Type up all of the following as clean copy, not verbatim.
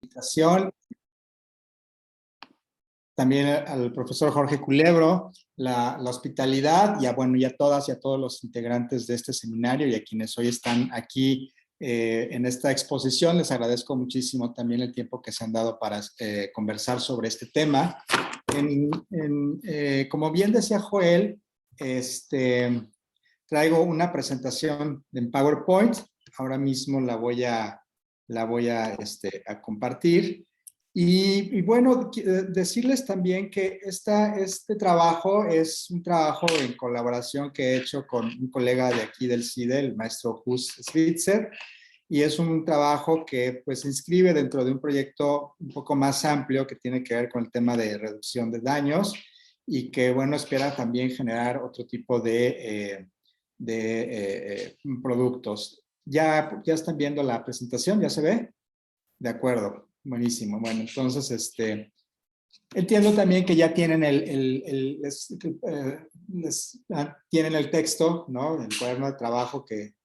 invitación. También al profesor Jorge Culebro, la hospitalidad, y a todas y a todos los integrantes de este seminario y a quienes hoy están aquí en esta exposición. Les agradezco muchísimo también el tiempo que se han dado para conversar sobre este tema. Como bien decía Joel, traigo una presentación en PowerPoint. Ahora mismo la voy a compartir. Y bueno, decirles también que este trabajo es un trabajo en colaboración que he hecho con un colega de aquí del CIDE, el maestro Hus Switzer, y es un trabajo que pues se inscribe dentro de un proyecto un poco más amplio que tiene que ver con el tema de reducción de daños y que, bueno, espera también generar otro tipo de productos. ¿Ya están viendo la presentación? ¿Ya se ve? De acuerdo. Buenísimo. Bueno, entonces, entiendo también que ya tienen tienen el texto, ¿no? El cuaderno de trabajo que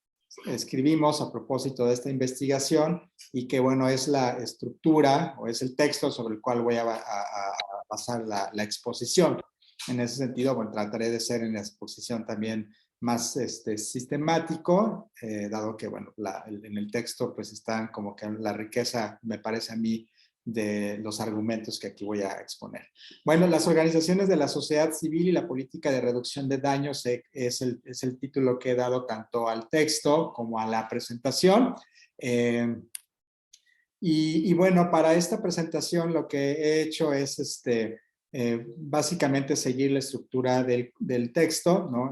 escribimos a propósito de esta investigación y que, bueno, es la estructura o es el texto sobre el cual voy a basar la exposición. En ese sentido, bueno, trataré de ser en la exposición también más sistemático, dado que, bueno, en el texto pues están como que la riqueza, me parece a mí, de los argumentos que aquí voy a exponer. Bueno, las organizaciones de la sociedad civil y la política de reducción de daños es el título que he dado tanto al texto como a la presentación. Y bueno, para esta presentación lo que he hecho es básicamente seguir la estructura del texto, ¿no?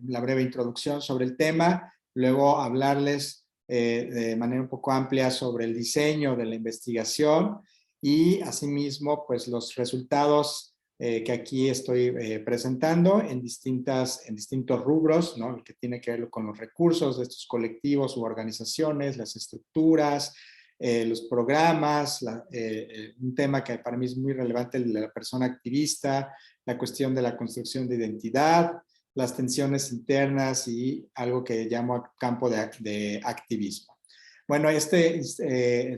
La breve introducción sobre el tema, luego hablarles de manera un poco amplia sobre el diseño de la investigación y asimismo pues los resultados que aquí estoy presentando en distintos rubros, ¿no? El que tiene que ver con los recursos de estos colectivos u organizaciones, las estructuras, los programas, un tema que para mí es muy relevante, el de la persona activista, la cuestión de la construcción de identidad, las tensiones internas y algo que llamo campo de activismo. Bueno,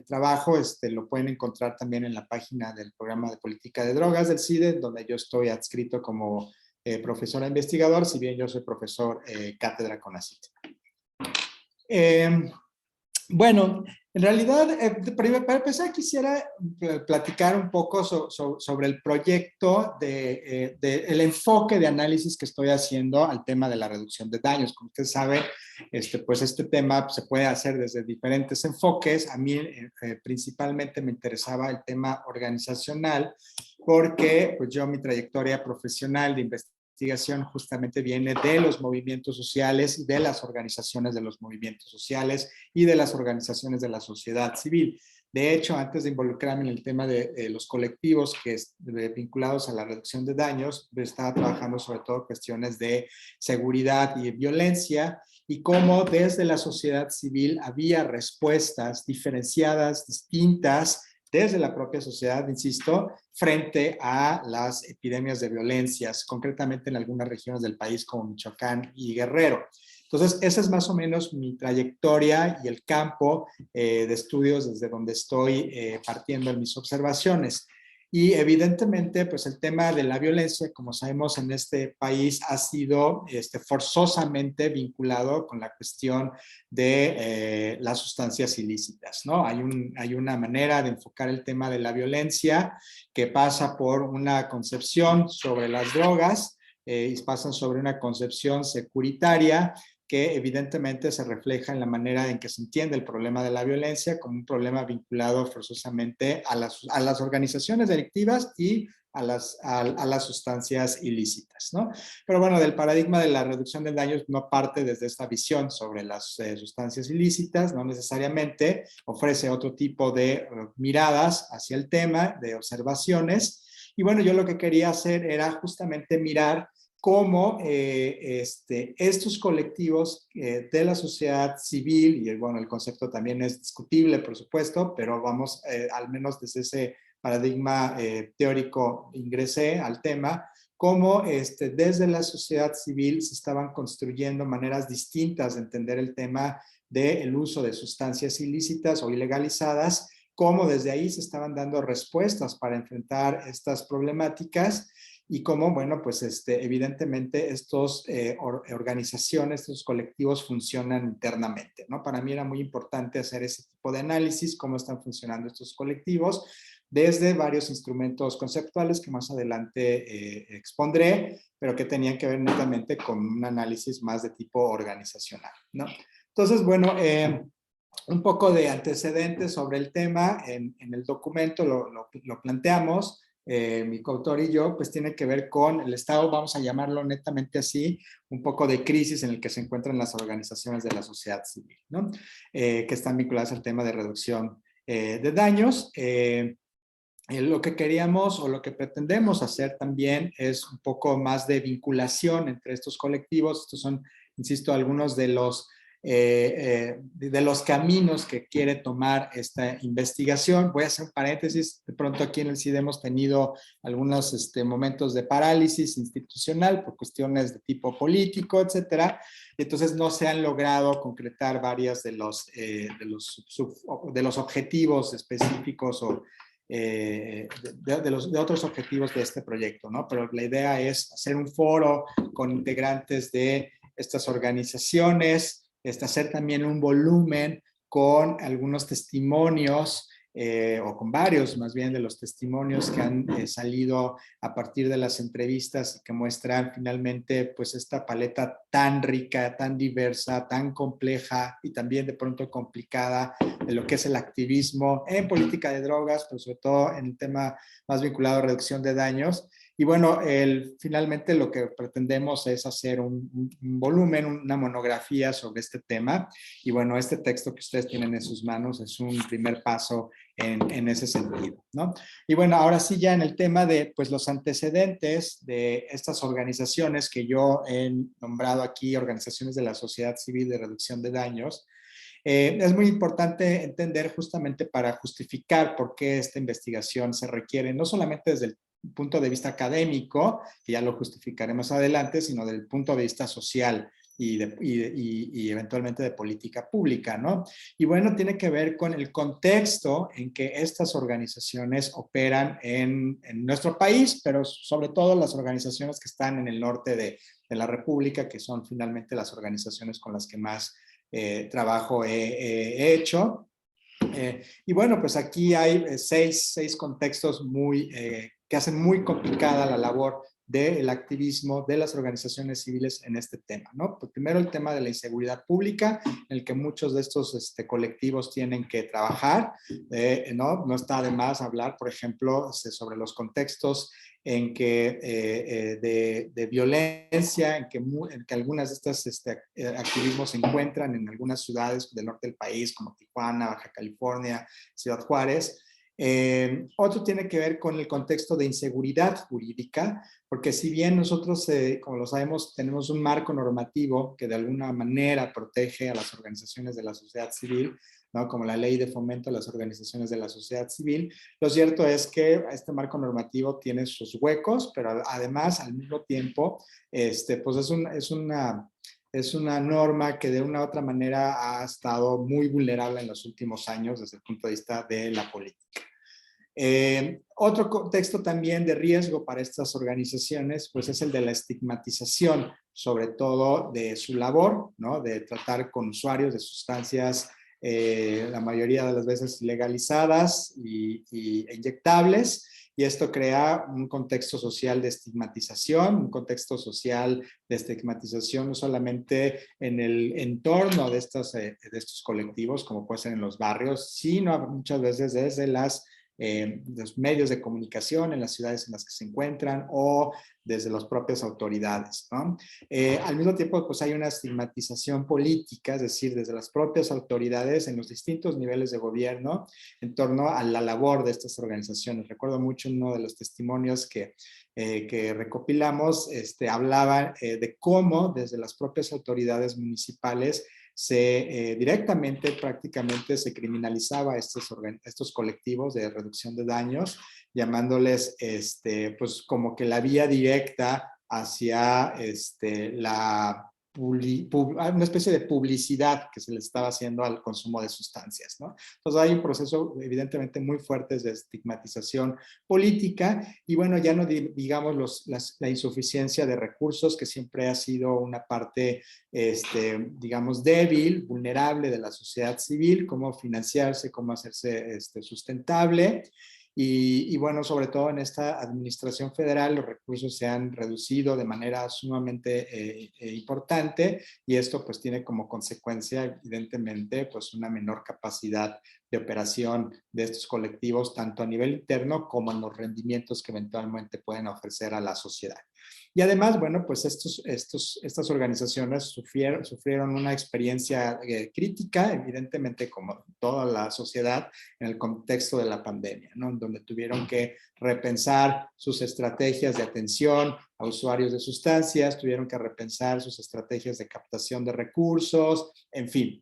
trabajo lo pueden encontrar también en la página del programa de política de drogas del CIDE, donde yo estoy adscrito como profesor e investigador, si bien yo soy profesor cátedra CONACYT. Bueno, en realidad, para empezar quisiera platicar un poco sobre el proyecto el enfoque de análisis que estoy haciendo al tema de la reducción de daños. Como usted sabe, pues este tema se puede hacer desde diferentes enfoques. A mí principalmente me interesaba el tema organizacional porque pues yo mi trayectoria profesional de investigación justamente viene de los movimientos sociales y de las organizaciones de los movimientos sociales y de las organizaciones de la sociedad civil. De hecho, antes de involucrarme en el tema de los colectivos vinculados a la reducción de daños, estaba trabajando sobre todo cuestiones de seguridad y violencia y cómo desde la sociedad civil había respuestas diferenciadas, distintas, desde la propia sociedad, insisto, frente a las epidemias de violencias, concretamente en algunas regiones del país como Michoacán y Guerrero. Entonces, esa es más o menos mi trayectoria y el campo de estudios desde donde estoy partiendo en mis observaciones. Y evidentemente, pues el tema de la violencia, como sabemos en este país, ha sido forzosamente vinculado con la cuestión de las sustancias ilícitas, ¿no? Hay una manera de enfocar el tema de la violencia que pasa por una concepción sobre las drogas y pasan sobre una concepción securitaria que evidentemente se refleja en la manera en que se entiende el problema de la violencia como un problema vinculado forzosamente a las organizaciones delictivas y a las sustancias ilícitas, ¿no? Pero bueno, del paradigma de la reducción de daños no parte desde esta visión sobre las sustancias ilícitas, no necesariamente ofrece otro tipo de miradas hacia el tema, de observaciones. Y bueno, yo lo que quería hacer era justamente mirar cómo estos colectivos de la sociedad civil, y bueno, el concepto también es discutible, por supuesto, pero vamos, al menos desde ese paradigma teórico ingresé al tema, cómo desde la sociedad civil se estaban construyendo maneras distintas de entender el tema del uso de sustancias ilícitas o ilegalizadas cómo desde ahí se estaban dando respuestas para enfrentar estas problemáticas y cómo, bueno, pues evidentemente estos organizaciones, estos colectivos funcionan internamente, ¿no? Para mí era muy importante hacer ese tipo de análisis, cómo están funcionando estos colectivos, desde varios instrumentos conceptuales que más adelante expondré, pero que tenían que ver netamente con un análisis más de tipo organizacional, ¿no? Entonces, bueno, un poco de antecedentes sobre el tema, en el documento lo planteamos, mi coautor y yo, pues tiene que ver con el estado, vamos a llamarlo netamente así, un poco de crisis en el que se encuentran las organizaciones de la sociedad civil, ¿no? Que están vinculadas al tema de reducción de daños. Lo que queríamos o lo que pretendemos hacer también es un poco más de vinculación entre estos colectivos. Estos son, insisto, algunos de los caminos que quiere tomar esta investigación. Voy a hacer un paréntesis. De pronto aquí en el CID hemos tenido algunos momentos de parálisis institucional por cuestiones de tipo político, etcétera. Entonces no se han logrado concretar varias de los objetivos específicos o de otros objetivos de este proyecto, ¿no? Pero la idea es hacer un foro con integrantes de estas organizaciones, hacer también un volumen con algunos testimonios o con varios más bien de los testimonios que han salido a partir de las entrevistas y que muestran finalmente pues esta paleta tan rica, tan diversa, tan compleja y también de pronto complicada de lo que es el activismo en política de drogas, pero sobre todo en el tema más vinculado a reducción de daños. Y bueno, finalmente lo que pretendemos es hacer un volumen, una monografía sobre este tema. Y bueno, este texto que ustedes tienen en sus manos es un primer paso en ese sentido, ¿no? Y bueno, ahora sí ya en el tema de pues, los antecedentes de estas organizaciones que yo he nombrado aquí, organizaciones de la sociedad civil de reducción de daños, es muy importante entender justamente para justificar por qué esta investigación se requiere, no solamente desde el punto de vista académico, que ya lo justificaremos adelante, sino del punto de vista social y eventualmente de política pública, ¿no? Y bueno, tiene que ver con el contexto en que estas organizaciones operan en nuestro país, pero sobre todo las organizaciones que están en el norte de la República, que son finalmente las organizaciones con las que más trabajo he hecho. Y bueno, pues aquí hay seis contextos que hacen muy complicada la labor del activismo de las organizaciones civiles en este tema, ¿no? Pues primero el tema de la inseguridad pública, en el que muchos de estos colectivos tienen que trabajar, ¿no? No está de más hablar, por ejemplo, sobre los contextos en que de violencia, en que algunas de estas activismos se encuentran en algunas ciudades del norte del país, como Tijuana, Baja California, Ciudad Juárez. Otro tiene que ver con el contexto de inseguridad jurídica, porque si bien nosotros, como lo sabemos, tenemos un marco normativo que de alguna manera protege a las organizaciones de la sociedad civil, ¿no? Como la ley de fomento a las organizaciones de la sociedad civil, lo cierto es que este marco normativo tiene sus huecos, pero además, al mismo tiempo, pues es una norma que de una u otra manera ha estado muy vulnerable en los últimos años desde el punto de vista de la política. Otro contexto también de riesgo para estas organizaciones, pues es el de la estigmatización, sobre todo de su labor, ¿no? De tratar con usuarios de sustancias, la mayoría de las veces legalizadas e inyectables, y esto crea un contexto social de estigmatización, un contexto social de estigmatización no solamente en el entorno de estos colectivos, como puede ser en los barrios, sino muchas veces desde los medios de comunicación en las ciudades en las que se encuentran o desde las propias autoridades, ¿no? Al mismo tiempo, pues hay una estigmatización política, es decir, desde las propias autoridades en los distintos niveles de gobierno en torno a la labor de estas organizaciones. Recuerdo mucho uno de los testimonios que recopilamos, hablaba de cómo desde las propias autoridades municipales directamente, prácticamente se criminalizaba a estos colectivos de reducción de daños, llamándoles pues como que la vía directa hacia una especie de publicidad que se le estaba haciendo al consumo de sustancias, ¿no? Entonces hay un proceso evidentemente muy fuerte de estigmatización política y bueno, ya no digamos la insuficiencia de recursos que siempre ha sido una parte, digamos, débil, vulnerable de la sociedad civil, cómo financiarse, cómo hacerse sustentable. Y bueno, sobre todo en esta administración federal, los recursos se han reducido de manera sumamente importante y esto pues tiene como consecuencia evidentemente pues una menor capacidad de operación de estos colectivos tanto a nivel interno como en los rendimientos que eventualmente pueden ofrecer a la sociedad. Y además, bueno, pues estas organizaciones sufrieron una experiencia crítica, evidentemente como toda la sociedad, en el contexto de la pandemia, ¿no? En donde tuvieron que repensar sus estrategias de atención a usuarios de sustancias, tuvieron que repensar sus estrategias de captación de recursos, en fin.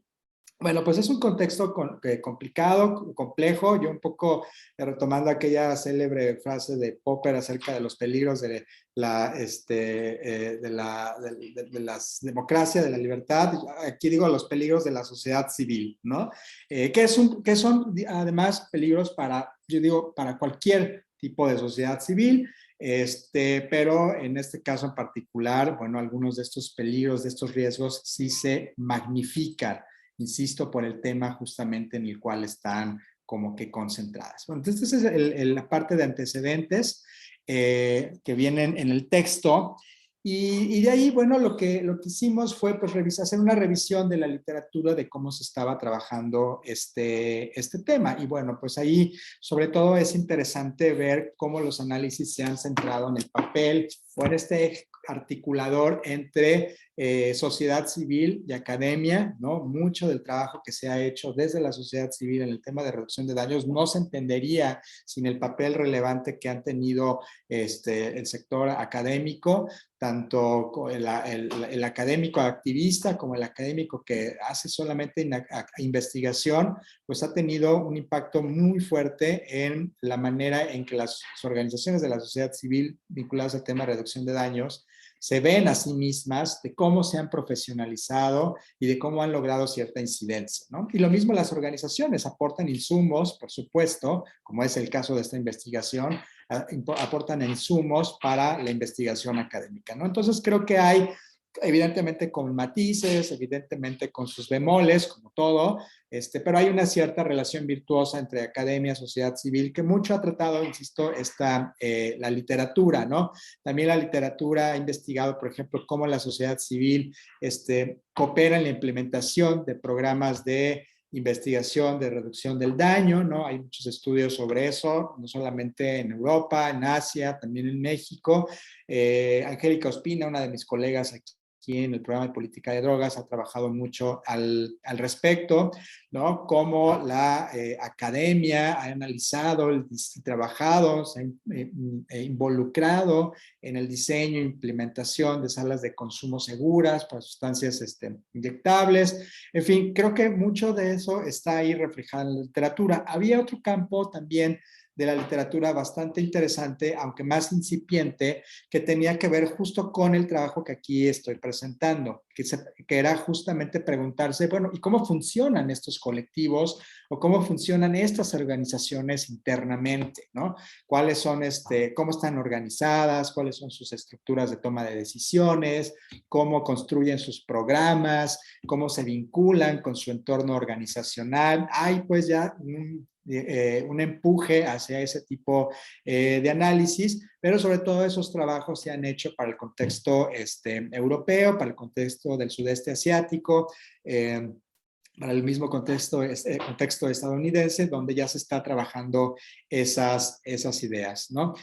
Bueno, pues es un contexto complicado, complejo. Yo un poco retomando aquella célebre frase de Popper acerca de los peligros de la, de las democracia, de la libertad. Aquí digo los peligros de la sociedad civil, ¿no? Que son además peligros para, yo digo, para cualquier tipo de sociedad civil. Pero en este caso en particular, bueno, algunos de estos peligros, de estos riesgos sí se magnifican, insisto, por el tema justamente en el cual están como que concentradas. Bueno, entonces esta es la parte de antecedentes que vienen en el texto. Y de ahí, bueno, lo que hicimos fue pues hacer una revisión de la literatura de cómo se estaba trabajando este tema. Y bueno, pues ahí sobre todo es interesante ver cómo los análisis se han centrado en el papel o en este articulador entre sociedad civil y academia, ¿no? Mucho del trabajo que se ha hecho desde la sociedad civil en el tema de reducción de daños no se entendería sin el papel relevante que han tenido el sector académico, tanto el académico activista como el académico que hace solamente investigación, pues ha tenido un impacto muy fuerte en la manera en que las organizaciones de la sociedad civil vinculadas al tema de reducción de daños se ven a sí mismas, de cómo se han profesionalizado y de cómo han logrado cierta incidencia, ¿no? Y lo mismo las organizaciones aportan insumos, por supuesto, como es el caso de esta investigación, aportan insumos para la investigación académica, ¿no? Entonces creo que hay, evidentemente con matices, evidentemente con sus bemoles, como todo, pero hay una cierta relación virtuosa entre academia, sociedad civil, que mucho ha tratado, insisto, la literatura, ¿no? También la literatura ha investigado, por ejemplo, cómo la sociedad civil coopera en la implementación de programas de investigación de reducción del daño, ¿no? Hay muchos estudios sobre eso, no solamente en Europa, en Asia, también en México. Angélica Ospina, una de mis colegas aquí en el programa de política de drogas, ha trabajado mucho al respecto, ¿no? Cómo la academia ha analizado y trabajado, se ha involucrado en el diseño e implementación de salas de consumo seguras para sustancias inyectables. En fin, creo que mucho de eso está ahí reflejado en la literatura. Había otro campo también de la literatura bastante interesante, aunque más incipiente, que tenía que ver justo con el trabajo que aquí estoy presentando, que era justamente preguntarse, bueno, ¿y cómo funcionan estos colectivos o cómo funcionan estas organizaciones internamente, ¿no? ¿Cuáles son, cómo están organizadas, cuáles son sus estructuras de toma de decisiones, cómo construyen sus programas, cómo se vinculan con su entorno organizacional? Hay pues ya un empuje hacia ese tipo de análisis, pero sobre todo esos trabajos se han hecho para el contexto europeo, para el contexto del sudeste asiático, para el mismo contexto estadounidense, donde ya se está trabajando esas ideas, ¿no?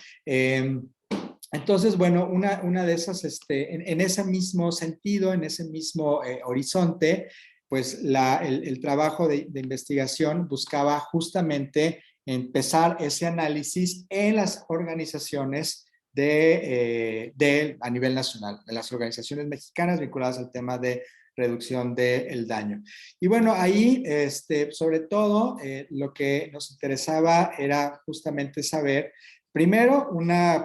Entonces, bueno, una de esas, en ese mismo sentido, en ese mismo horizonte, pues el trabajo de investigación buscaba justamente empezar ese análisis en las organizaciones a nivel nacional, de las organizaciones mexicanas vinculadas al tema de reducción del daño. Y bueno, ahí, sobre todo, lo que nos interesaba era justamente saber Primero,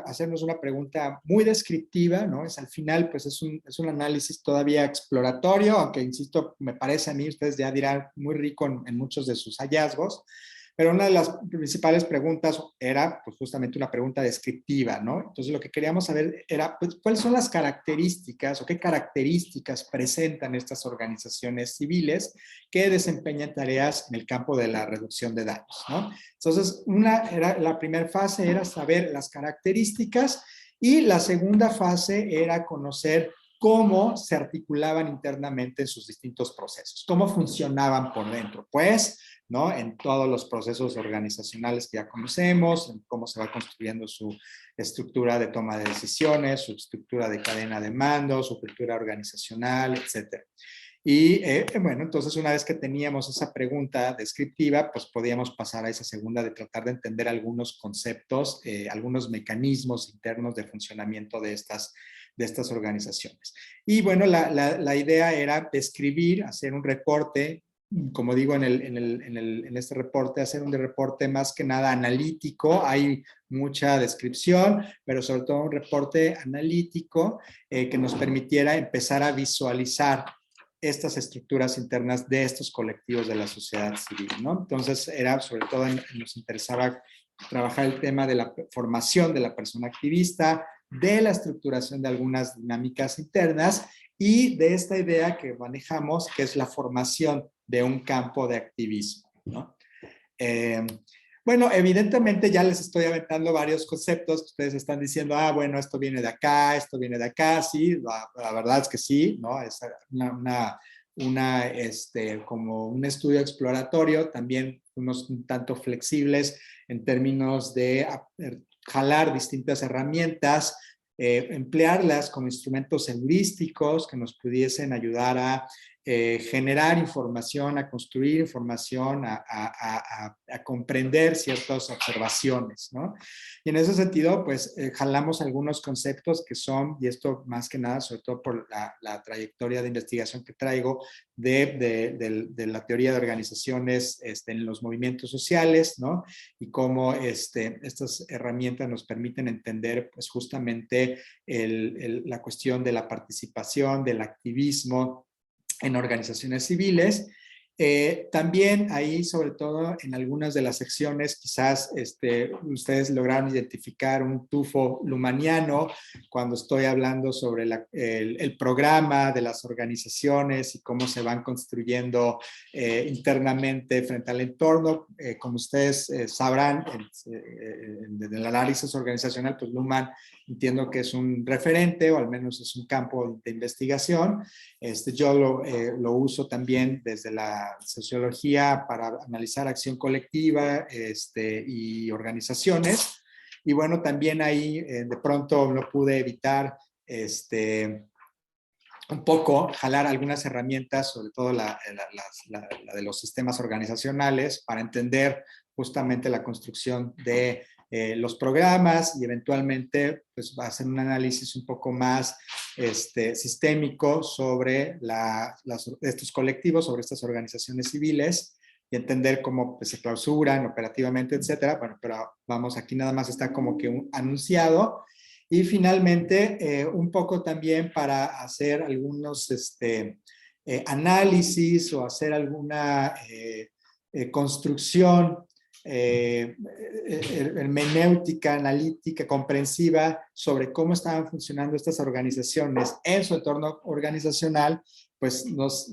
hacernos una pregunta muy descriptiva, ¿no? Al final, pues es un análisis todavía exploratorio, aunque insisto, me parece a mí, ustedes ya dirán, muy rico en muchos de sus hallazgos, pero una de las principales preguntas era pues justamente una pregunta descriptiva, ¿no? Entonces lo que queríamos saber era pues, cuáles son las características o qué características presentan estas organizaciones civiles que desempeñan tareas en el campo de la reducción de daños, ¿no? Entonces, la primera fase era saber las características y la segunda fase era conocer cómo se articulaban internamente en sus distintos procesos, cómo funcionaban por dentro, pues, ¿no? En todos los procesos organizacionales que ya conocemos, en cómo se va construyendo su estructura de toma de decisiones, su estructura de cadena de mando, su cultura organizacional, etcétera. Y bueno, entonces una vez que teníamos esa pregunta descriptiva, pues podíamos pasar a esa segunda de tratar de entender algunos conceptos, algunos mecanismos internos de funcionamiento de estas organizaciones. Y bueno, la idea era describir, hacer un reporte, como digo en este reporte, hacer un reporte más que nada analítico. Hay mucha descripción, pero sobre todo un reporte analítico que nos permitiera empezar a visualizar estas estructuras internas de estos colectivos de la sociedad civil, ¿no? Entonces, sobre todo nos interesaba trabajar el tema de la formación de la persona activista, de la estructuración de algunas dinámicas internas y de esta idea que manejamos, que es la formación de un campo de activismo, ¿no? Bueno, evidentemente ya les estoy aventando varios conceptos que ustedes están diciendo, bueno, esto viene de acá, esto viene de acá, sí, la verdad es que sí, ¿no? Es como un estudio exploratorio, también unos un tanto flexibles en términos de jalar distintas herramientas, emplearlas como instrumentos heurísticos que nos pudiesen ayudar a generar información, a construir información, a comprender ciertas observaciones, ¿no? Y en ese sentido, pues, jalamos algunos conceptos que son, y esto más que nada, sobre todo por la trayectoria de investigación que traigo de la teoría de organizaciones en los movimientos sociales, ¿no? Y cómo estas herramientas nos permiten entender, pues, justamente la cuestión de la participación, del activismo, en organizaciones civiles. También ahí, sobre todo en algunas de las secciones, quizás ustedes lograron identificar un tufo lumaniano cuando estoy hablando sobre el programa de las organizaciones y cómo se van construyendo internamente frente al entorno. Como ustedes sabrán, en el análisis organizacional, pues Luhmann entiendo que es un referente o al menos es un campo de investigación. Yo lo uso también desde la sociología para analizar acción colectiva y organizaciones. Y bueno, también ahí de pronto no pude evitar un poco jalar algunas herramientas, sobre todo la de los sistemas organizacionales, para entender justamente la construcción de los programas y eventualmente pues, va a hacer un análisis un poco más sistémico sobre estos colectivos, sobre estas organizaciones civiles y entender cómo pues, se clausuran operativamente, etcétera. Bueno, pero vamos, aquí nada más está como que un anunciado. Y finalmente, un poco también para hacer algunos análisis o hacer alguna construcción hermenéutica, analítica, comprensiva sobre cómo estaban funcionando estas organizaciones en su entorno organizacional, pues nos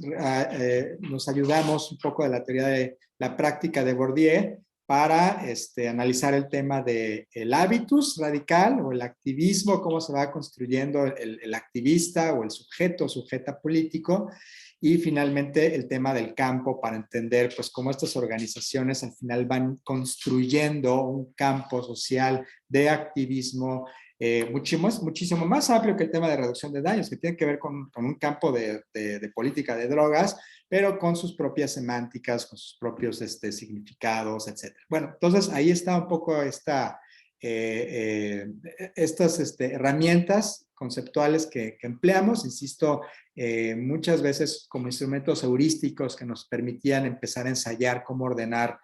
ayudamos un poco de la teoría de la práctica de Bourdieu para analizar el tema del hábitus radical o el activismo, cómo se va construyendo el activista o el sujeto o sujeta político, y finalmente el tema del campo para entender pues cómo estas organizaciones al final van construyendo un campo social de activismo muchísimo más amplio que el tema de reducción de daños, que tiene que ver con un campo de política de drogas, pero con sus propias semánticas, con sus propios significados, etc. Bueno, entonces ahí está un poco estas herramientas conceptuales que empleamos, insisto, muchas veces como instrumentos heurísticos que nos permitían empezar a ensayar cómo ordenar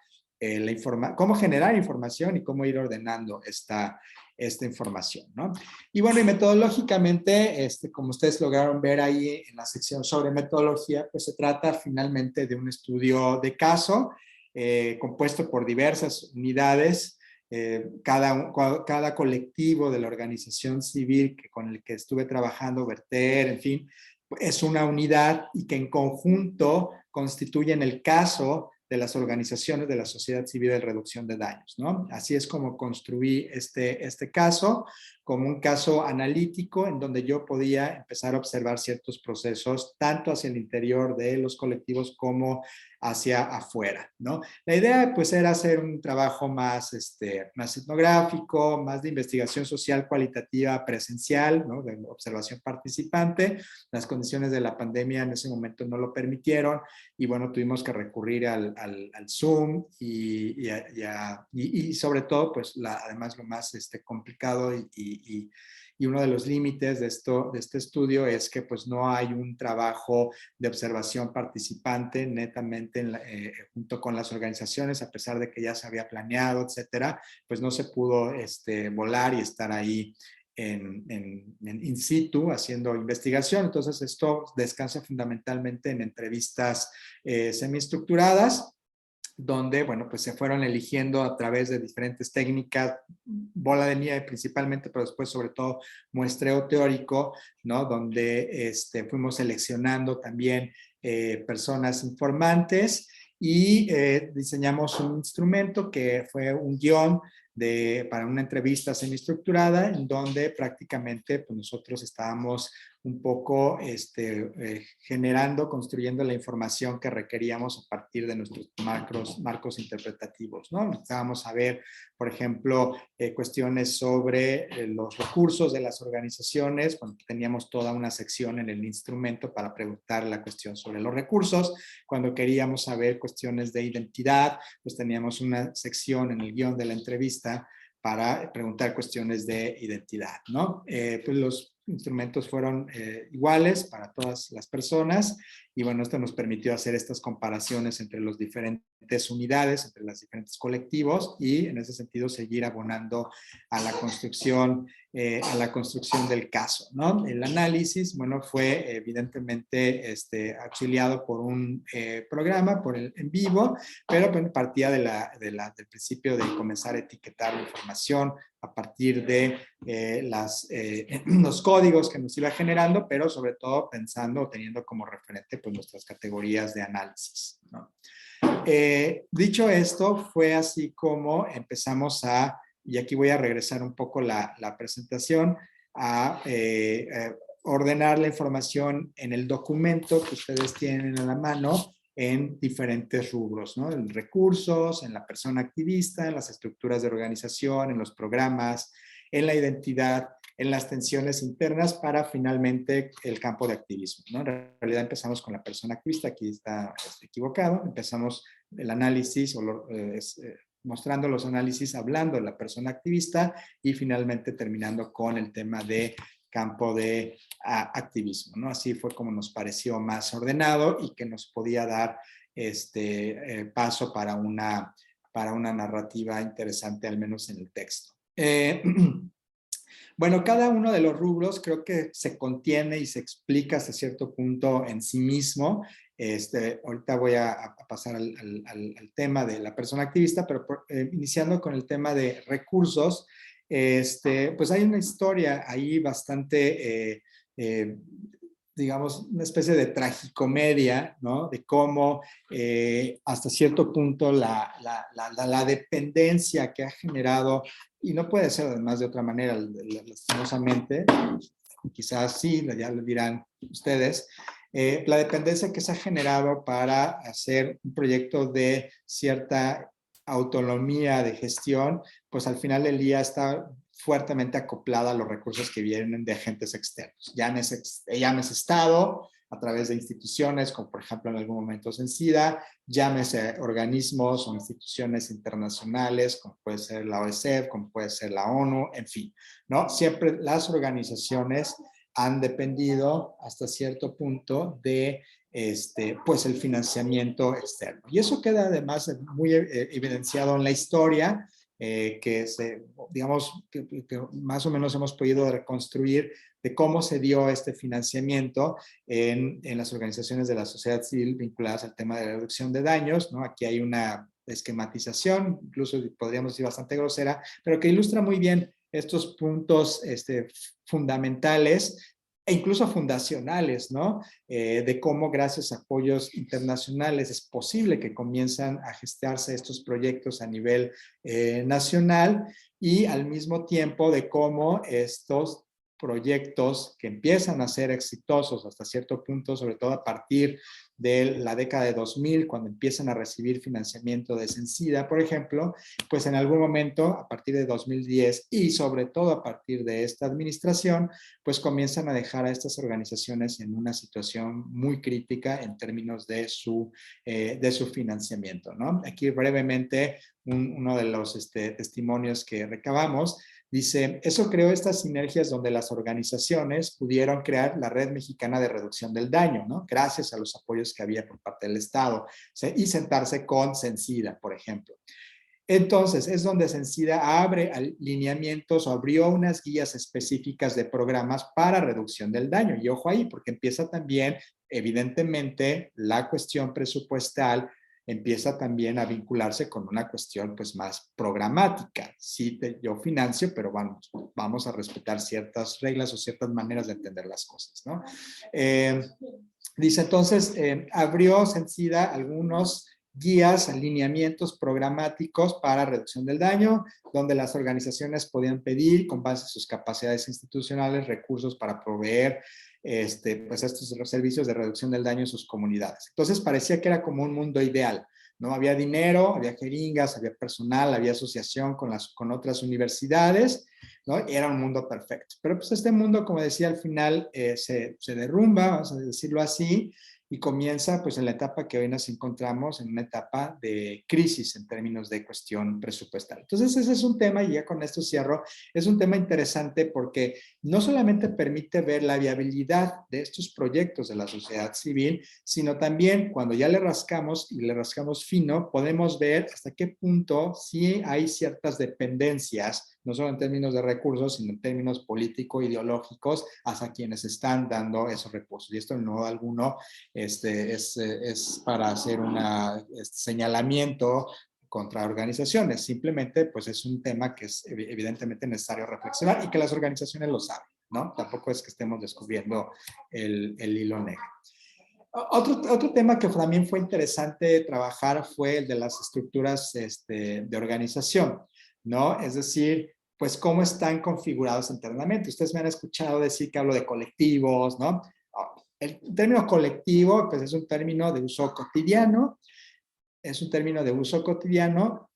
cómo generar información y cómo ir ordenando esta información, ¿no? Y bueno, y metodológicamente, como ustedes lograron ver ahí en la sección sobre metodología, pues se trata finalmente de un estudio de caso compuesto por diversas unidades. Cada colectivo de la organización civil con el que estuve trabajando, Verter, en fin, es una unidad y que en conjunto constituyen el caso de las organizaciones de la sociedad civil de reducción de daños, ¿no? Así es como construí este caso, como un caso analítico en donde yo podía empezar a observar ciertos procesos, tanto hacia el interior de los colectivos como hacia afuera, ¿no? La idea, pues, era hacer un trabajo más etnográfico, más de investigación social cualitativa presencial, ¿no? De observación participante. Las condiciones de la pandemia en ese momento no lo permitieron y, bueno, tuvimos que recurrir al Zoom y sobre todo, pues, además lo más complicado y uno de los límites de este estudio es que, pues, no hay un trabajo de observación participante netamente junto con las organizaciones, a pesar de que ya se había planeado, etcétera, pues no se pudo volar y estar ahí in situ haciendo investigación. Entonces, esto descansa fundamentalmente en entrevistas semiestructuradas, donde, bueno, pues se fueron eligiendo a través de diferentes técnicas, bola de nieve principalmente, pero después sobre todo muestreo teórico, ¿no? Donde fuimos seleccionando también personas informantes y diseñamos un instrumento que fue un guión para una entrevista semiestructurada en donde prácticamente, pues, nosotros estábamos un poco generando, construyendo la información que requeríamos a partir de nuestros marcos interpretativos, ¿no? Estábamos a ver, por ejemplo, cuestiones sobre los recursos de las organizaciones. Bueno, teníamos toda una sección en el instrumento para preguntar la cuestión sobre los recursos. Cuando queríamos saber cuestiones de identidad, pues teníamos una sección en el guión de la entrevista para preguntar cuestiones de identidad, ¿no? Pues los instrumentos fueron iguales para todas las personas y, bueno, esto nos permitió hacer estas comparaciones entre las diferentes unidades, entre los diferentes colectivos y, en ese sentido, seguir abonando a la construcción del caso, ¿no? El análisis, bueno, fue evidentemente auxiliado por un programa, por el en vivo, pero, bueno, partía del principio de comenzar a etiquetar la información a partir de los códigos que nos iba generando, pero sobre todo pensando o teniendo como referente, pues, nuestras categorías de análisis, ¿no? Dicho esto, fue así como empezamos y aquí voy a regresar un poco la presentación, a ordenar la información en el documento que ustedes tienen a la mano en diferentes rubros, ¿no? En recursos, en la persona activista, en las estructuras de organización, en los programas, en la identidad, en las tensiones internas para finalmente el campo de activismo, ¿no? En realidad empezamos con la persona activista, aquí está equivocado, empezamos el análisis mostrando los análisis hablando de la persona activista y finalmente terminando con el tema de campo de activismo, ¿no? Así fue como nos pareció más ordenado y que nos podía dar paso para una narrativa interesante, al menos en el texto. Bueno, cada uno de los rubros creo que se contiene y se explica hasta cierto punto en sí mismo. Ahorita voy a pasar al tema de la persona activista, pero iniciando con el tema de recursos, pues hay una historia ahí bastante, digamos, una especie de tragicomedia, ¿no? De cómo hasta cierto punto la dependencia que ha generado, y no puede ser además de otra manera, lastimosamente, quizás sí, ya lo dirán ustedes, la dependencia que se ha generado para hacer un proyecto de cierta autonomía de gestión, pues al final del día está fuertemente acoplada a los recursos que vienen de agentes externos. Llámese Estado, a través de instituciones, como por ejemplo en algún momento SENCIDA, llámese organismos o instituciones internacionales, como puede ser la OECF, como puede ser la ONU, en fin, ¿no? Siempre las organizaciones han dependido hasta cierto punto de pues el financiamiento externo. Y eso queda además muy evidenciado en la historia, digamos, que más o menos hemos podido reconstruir de cómo se dio este financiamiento en las organizaciones de la sociedad civil vinculadas al tema de la reducción de daños, ¿no? Aquí hay una esquematización, incluso podríamos decir bastante grosera, pero que ilustra muy bien estos puntos fundamentales e incluso fundacionales, ¿no? De cómo gracias a apoyos internacionales es posible que comiencen a gestarse estos proyectos a nivel nacional y al mismo tiempo de cómo estos proyectos que empiezan a ser exitosos hasta cierto punto, sobre todo a partir de la década de 2000, cuando empiezan a recibir financiamiento de Sencida, por ejemplo, pues en algún momento, a partir de 2010 y sobre todo a partir de esta administración, pues comienzan a dejar a estas organizaciones en una situación muy crítica en términos de su financiamiento, ¿no? Aquí brevemente, uno de los testimonios que recabamos dice, eso creó estas sinergias donde las organizaciones pudieron crear la Red Mexicana de Reducción del Daño, ¿no? Gracias a los apoyos que había por parte del Estado, y sentarse con Sencida, por ejemplo. Entonces, es donde Sencida abre lineamientos o abrió unas guías específicas de programas para reducción del daño. Y ojo ahí, porque empieza también, evidentemente, la cuestión presupuestal empieza también a vincularse con una cuestión pues más programática. Sí, yo financio, pero vamos a respetar ciertas reglas o ciertas maneras de entender las cosas, ¿no? Dice entonces, abrió Sencida algunos guías, alineamientos programáticos para reducción del daño, donde las organizaciones podían pedir, con base en sus capacidades institucionales, recursos para proveer pues estos servicios de reducción del daño en sus comunidades. Entonces parecía que era como un mundo ideal, ¿no? Había dinero, había jeringas, había personal, había asociación con otras universidades, ¿no? Era un mundo perfecto. Pero pues este mundo, como decía, al final se derrumba, vamos a decirlo así, y comienza pues en la etapa que hoy nos encontramos, en una etapa de crisis en términos de cuestión presupuestal. Entonces ese es un tema, y ya con esto cierro, es un tema interesante porque no solamente permite ver la viabilidad de estos proyectos de la sociedad civil, sino también cuando ya le rascamos y le rascamos fino, podemos ver hasta qué punto sí hay ciertas dependencias, no solo en términos de recursos, sino en términos político-ideológicos, hacia quienes están dando esos recursos. Y esto en modo alguno es para hacer un señalamiento contra organizaciones. Simplemente, pues es un tema que es evidentemente necesario reflexionar y que las organizaciones lo saben, ¿no? Tampoco es que estemos descubriendo el hilo negro. Otro tema que también fue interesante trabajar fue el de las estructuras de organización, ¿no? Es decir, pues cómo están configurados internamente. Ustedes me han escuchado decir que hablo de colectivos, ¿no? El término colectivo, pues es un término de uso cotidiano,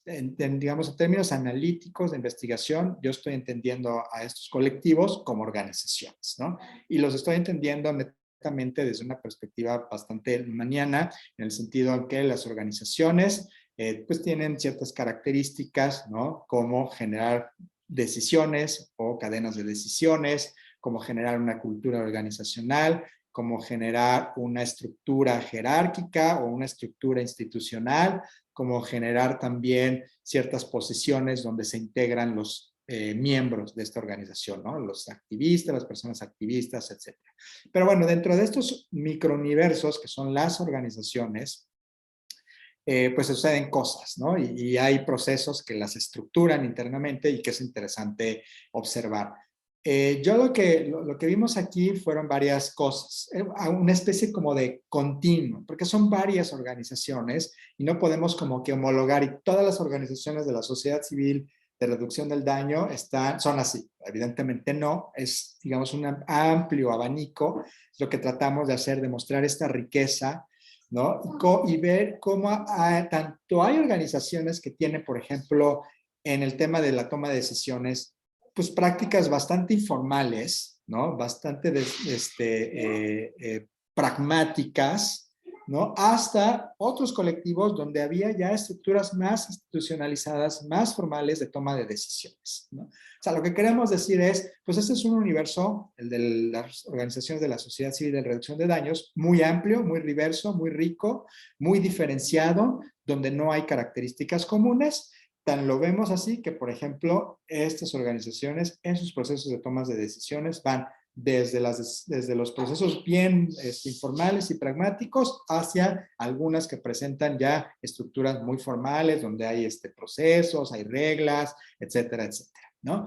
digamos, en términos analíticos de investigación, yo estoy entendiendo a estos colectivos como organizaciones, ¿no? Y los estoy entendiendo netamente desde una perspectiva bastante maniana, en el sentido en que las organizaciones pues tienen ciertas características, ¿no? Como generar decisiones o cadenas de decisiones, como generar una cultura organizacional, como generar una estructura jerárquica o una estructura institucional, como generar también ciertas posiciones donde se integran los miembros de esta organización, ¿no? Los activistas, las personas activistas, etc. Pero bueno, dentro de estos microuniversos que son las organizaciones, pues suceden cosas, ¿no? Y hay procesos que las estructuran internamente y que es interesante observar. Yo lo que vimos aquí fueron varias cosas, una especie como de continuo, porque son varias organizaciones y no podemos como que homologar, y todas las organizaciones de la sociedad civil de reducción del daño son así. Evidentemente no, es digamos un amplio abanico, lo que tratamos de hacer, de mostrar esta riqueza, ¿no? Y ver cómo tanto hay organizaciones que tienen, por ejemplo, en el tema de la toma de decisiones, pues prácticas bastante informales, ¿no? Bastante pragmáticas, ¿no? Hasta otros colectivos donde había ya estructuras más institucionalizadas, más formales de toma de decisiones, ¿no? O sea, lo que queremos decir es, pues este es un universo, el de las organizaciones de la sociedad civil de reducción de daños, muy amplio, muy diverso, muy rico, muy diferenciado, donde no hay características comunes. Tan lo vemos así que, por ejemplo, estas organizaciones en sus procesos de tomas de decisiones van desde los procesos bien informales y pragmáticos hacia algunas que presentan ya estructuras muy formales, donde hay procesos, hay reglas, etcétera, etcétera, ¿no?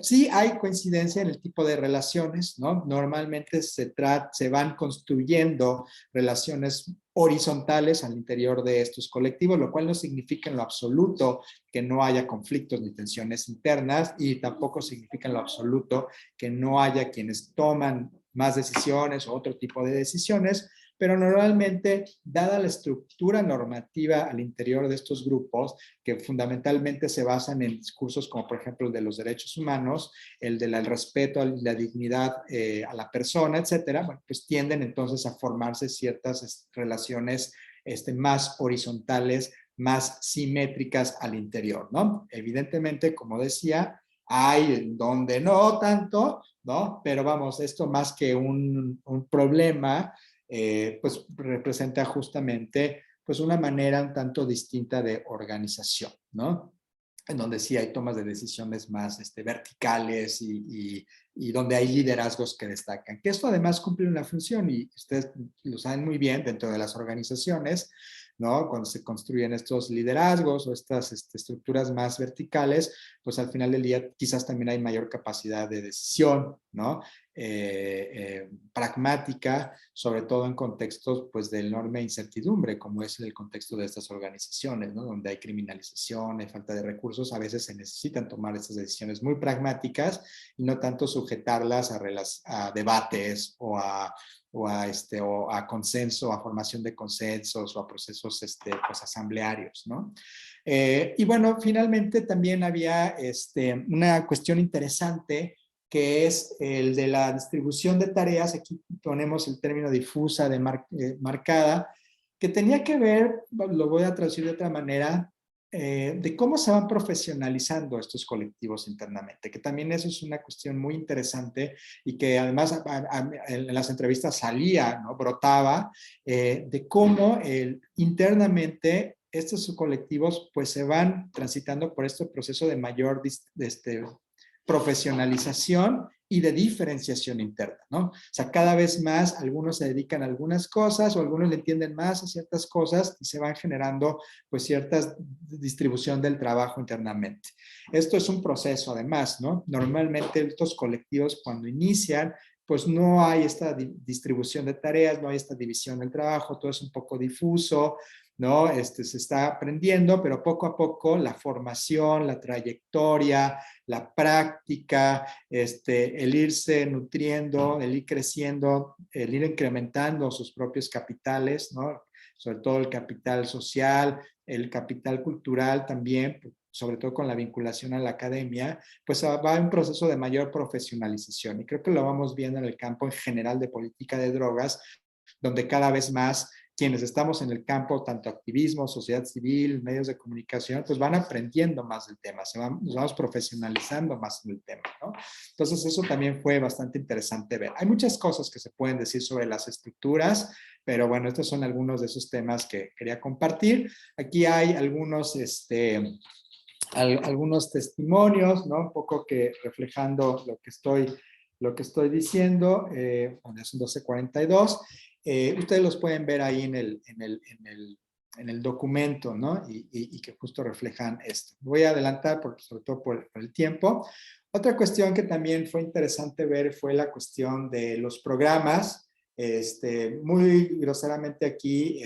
Sí hay coincidencia en el tipo de relaciones, ¿no? Normalmente se van construyendo relaciones horizontales al interior de estos colectivos, lo cual no significa en lo absoluto que no haya conflictos ni tensiones internas y tampoco significa en lo absoluto que no haya quienes toman más decisiones o otro tipo de decisiones, pero normalmente, dada la estructura normativa al interior de estos grupos, que fundamentalmente se basan en discursos como por ejemplo el de los derechos humanos, el del respeto a la dignidad a la persona, etcétera, bueno, pues tienden entonces a formarse ciertas relaciones más horizontales, más simétricas al interior, ¿no? Evidentemente, como decía, hay donde no tanto, ¿no? Pero vamos, esto más que un problema, pues representa justamente pues una manera un tanto distinta de organización, ¿no? En donde sí hay tomas de decisiones más verticales y donde hay liderazgos que destacan. Que esto además cumple una función y ustedes lo saben muy bien dentro de las organizaciones, ¿no? Cuando se construyen estos liderazgos o estas estructuras más verticales, pues al final del día quizás también hay mayor capacidad de decisión, ¿no? Pragmática, sobre todo en contextos pues de enorme incertidumbre, como es el contexto de estas organizaciones, ¿no? Donde hay criminalización, hay falta de recursos, a veces se necesitan tomar estas decisiones muy pragmáticas y no tanto sujetarlas a debates o a consenso, a formación de consensos o a procesos pues, asamblearios, ¿no? Y bueno, finalmente también había una cuestión interesante que es el de la distribución de tareas, aquí ponemos el término difusa, marcada, que tenía que ver, lo voy a traducir de otra manera, de cómo se van profesionalizando estos colectivos internamente, que también eso es una cuestión muy interesante y que además en las entrevistas salía, ¿no? Brotaba, de cómo internamente estos colectivos pues se van transitando por este proceso de mayor profesionalización y de diferenciación interna, ¿no? O sea, cada vez más algunos se dedican a algunas cosas o algunos le entienden más a ciertas cosas y se van generando pues cierta distribución del trabajo internamente. Esto es un proceso además, ¿no? Normalmente estos colectivos cuando inician pues no hay esta distribución de tareas, no hay esta división del trabajo, todo es un poco difuso, ¿no? Se está aprendiendo, pero poco a poco la formación, la trayectoria, la práctica, el irse nutriendo, el ir creciendo, el ir incrementando sus propios capitales, ¿no? Sobre todo el capital social, el capital cultural también, sobre todo con la vinculación a la academia, pues va en un proceso de mayor profesionalización. Y creo que lo vamos viendo en el campo en general de política de drogas, donde cada vez más quienes estamos en el campo, tanto activismo, sociedad civil, medios de comunicación, pues van aprendiendo más del tema, nos vamos profesionalizando más en el tema, ¿no? Entonces eso también fue bastante interesante ver. Hay muchas cosas que se pueden decir sobre las estructuras, pero bueno, estos son algunos de esos temas que quería compartir. Aquí hay algunos testimonios, ¿no? Un poco que reflejando lo que estoy diciendo, bueno, es un 1242. Ustedes los pueden ver ahí en el documento, ¿no? Y que justo reflejan esto. Voy a adelantar, sobre todo por el tiempo. Otra cuestión que también fue interesante ver fue la cuestión de los programas. Muy groseramente aquí,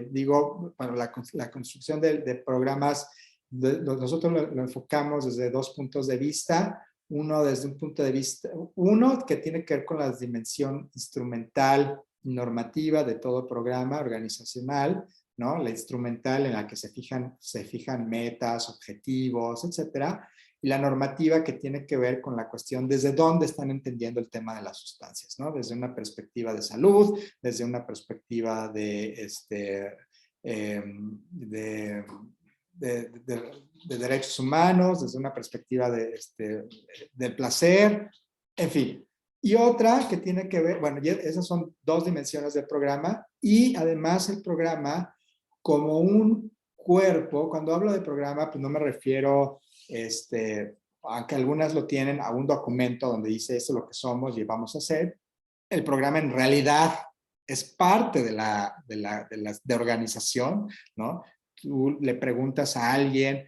digo, bueno, la construcción de programas, nosotros lo enfocamos desde dos puntos de vista. Uno desde un punto de vista, uno que tiene que ver con la dimensión instrumental y normativa de todo programa organizacional, ¿no? La instrumental en la que se fijan metas, objetivos, etcétera. y la normativa que tiene que ver con la cuestión desde dónde están entendiendo el tema de las sustancias, ¿no? Desde una perspectiva de salud, desde una perspectiva eh, de, de derechos humanos, desde una perspectiva del placer, en fin. Y otra que tiene que ver, bueno, esas son dos dimensiones del programa, y además el programa como un cuerpo. Cuando hablo de programa, pues no me refiero, aunque algunas lo tienen, a un documento donde dice esto es lo que somos y vamos a hacer. El programa en realidad es parte de organización, ¿no? Tú le preguntas a alguien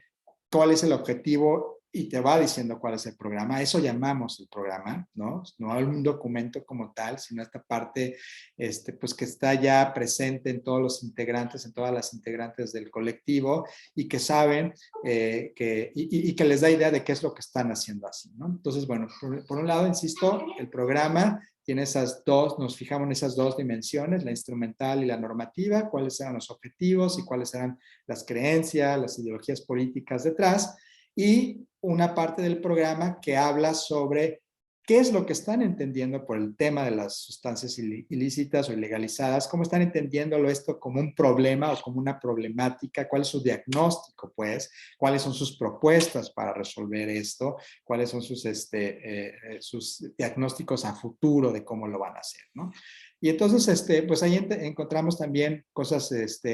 cuál es el objetivo y te va diciendo cuál es el programa. Eso llamamos el programa, ¿no? No un documento como tal, sino esta parte, pues que está ya presente en todos los integrantes, en todas las integrantes del colectivo, y que saben y que les da idea de qué es lo que están haciendo así, ¿no? Entonces, bueno, por un lado, insisto, el programa tiene esas dos, nos fijamos en esas dos dimensiones, la instrumental y la normativa, cuáles eran los objetivos y cuáles eran las creencias, las ideologías políticas detrás, y una parte del programa que habla sobre qué es lo que están entendiendo por el tema de las sustancias ilícitas o ilegalizadas, cómo están entendiéndolo esto como un problema o como una problemática, cuál es su diagnóstico, pues, cuáles son sus propuestas para resolver esto, cuáles son sus diagnósticos a futuro de cómo lo van a hacer, ¿no? Y entonces, pues ahí encontramos también cosas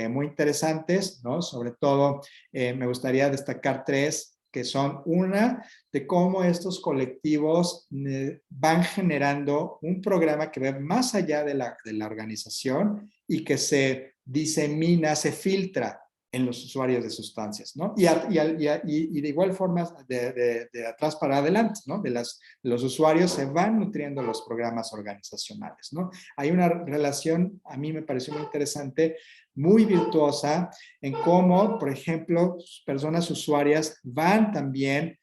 muy interesantes, ¿no? Sobre todo, me gustaría destacar tres, que son una, de cómo estos colectivos van generando un programa que va más allá de la organización y que se disemina, se filtra en los usuarios de sustancias, ¿no? Y de igual forma, de atrás para adelante, ¿no? Los usuarios se van nutriendo los programas organizacionales, ¿no? Hay una relación, a mí me pareció muy interesante, muy virtuosa, en cómo, por ejemplo, personas usuarias van también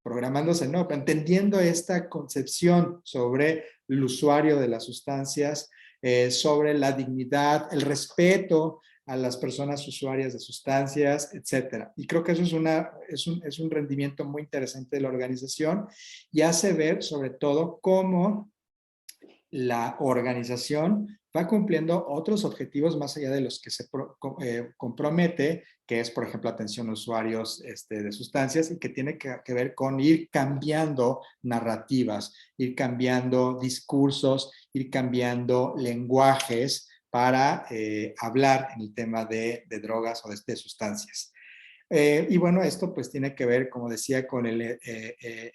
programándose, ¿no? Entendiendo esta concepción sobre el usuario de las sustancias, sobre la dignidad, el respeto a las personas usuarias de sustancias, etcétera. Y creo que eso es un rendimiento muy interesante de la organización, y hace ver sobre todo cómo la organización va cumpliendo otros objetivos más allá de los que se compromete, que es, por ejemplo, atención a usuarios de sustancias, y que tiene que ver con ir cambiando narrativas, ir cambiando discursos, ir cambiando lenguajes para hablar en el tema de drogas o de sustancias. Y bueno, esto pues tiene que ver, como decía, con el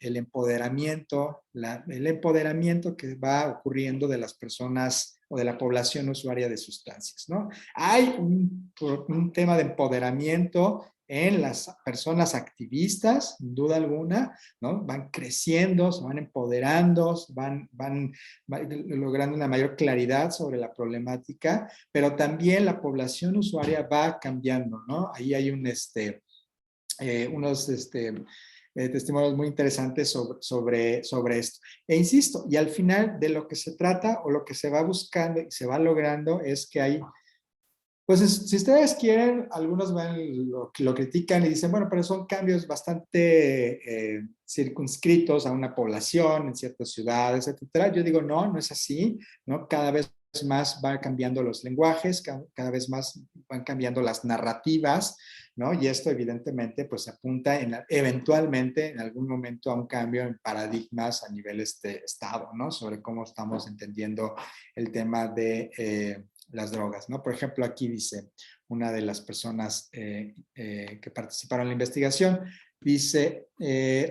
empoderamiento, el empoderamiento que va ocurriendo de las personas o de la población usuaria de sustancias, ¿no? Hay un tema de empoderamiento en las personas activistas, sin duda alguna, ¿no? Van creciendo, se van empoderando, van logrando una mayor claridad sobre la problemática, pero también la población usuaria va cambiando, ¿no? Ahí hay unos testimonios muy interesantes sobre esto. E insisto, y al final de lo que se trata o lo que se va buscando y se va logrando es que hay, pues si ustedes quieren, algunos lo critican y dicen, bueno, pero son cambios bastante circunscritos a una población en ciertas ciudades, etcétera. Yo digo, no, no es así, ¿no? Cada vez más van cambiando los lenguajes, cada vez más van cambiando las narrativas, ¿no? Y esto evidentemente pues apunta eventualmente en algún momento a un cambio en paradigmas a nivel estado, ¿no? Sobre cómo estamos entendiendo el tema de las drogas, ¿no? Por ejemplo, aquí dice una de las personas que participaron en la investigación, dice,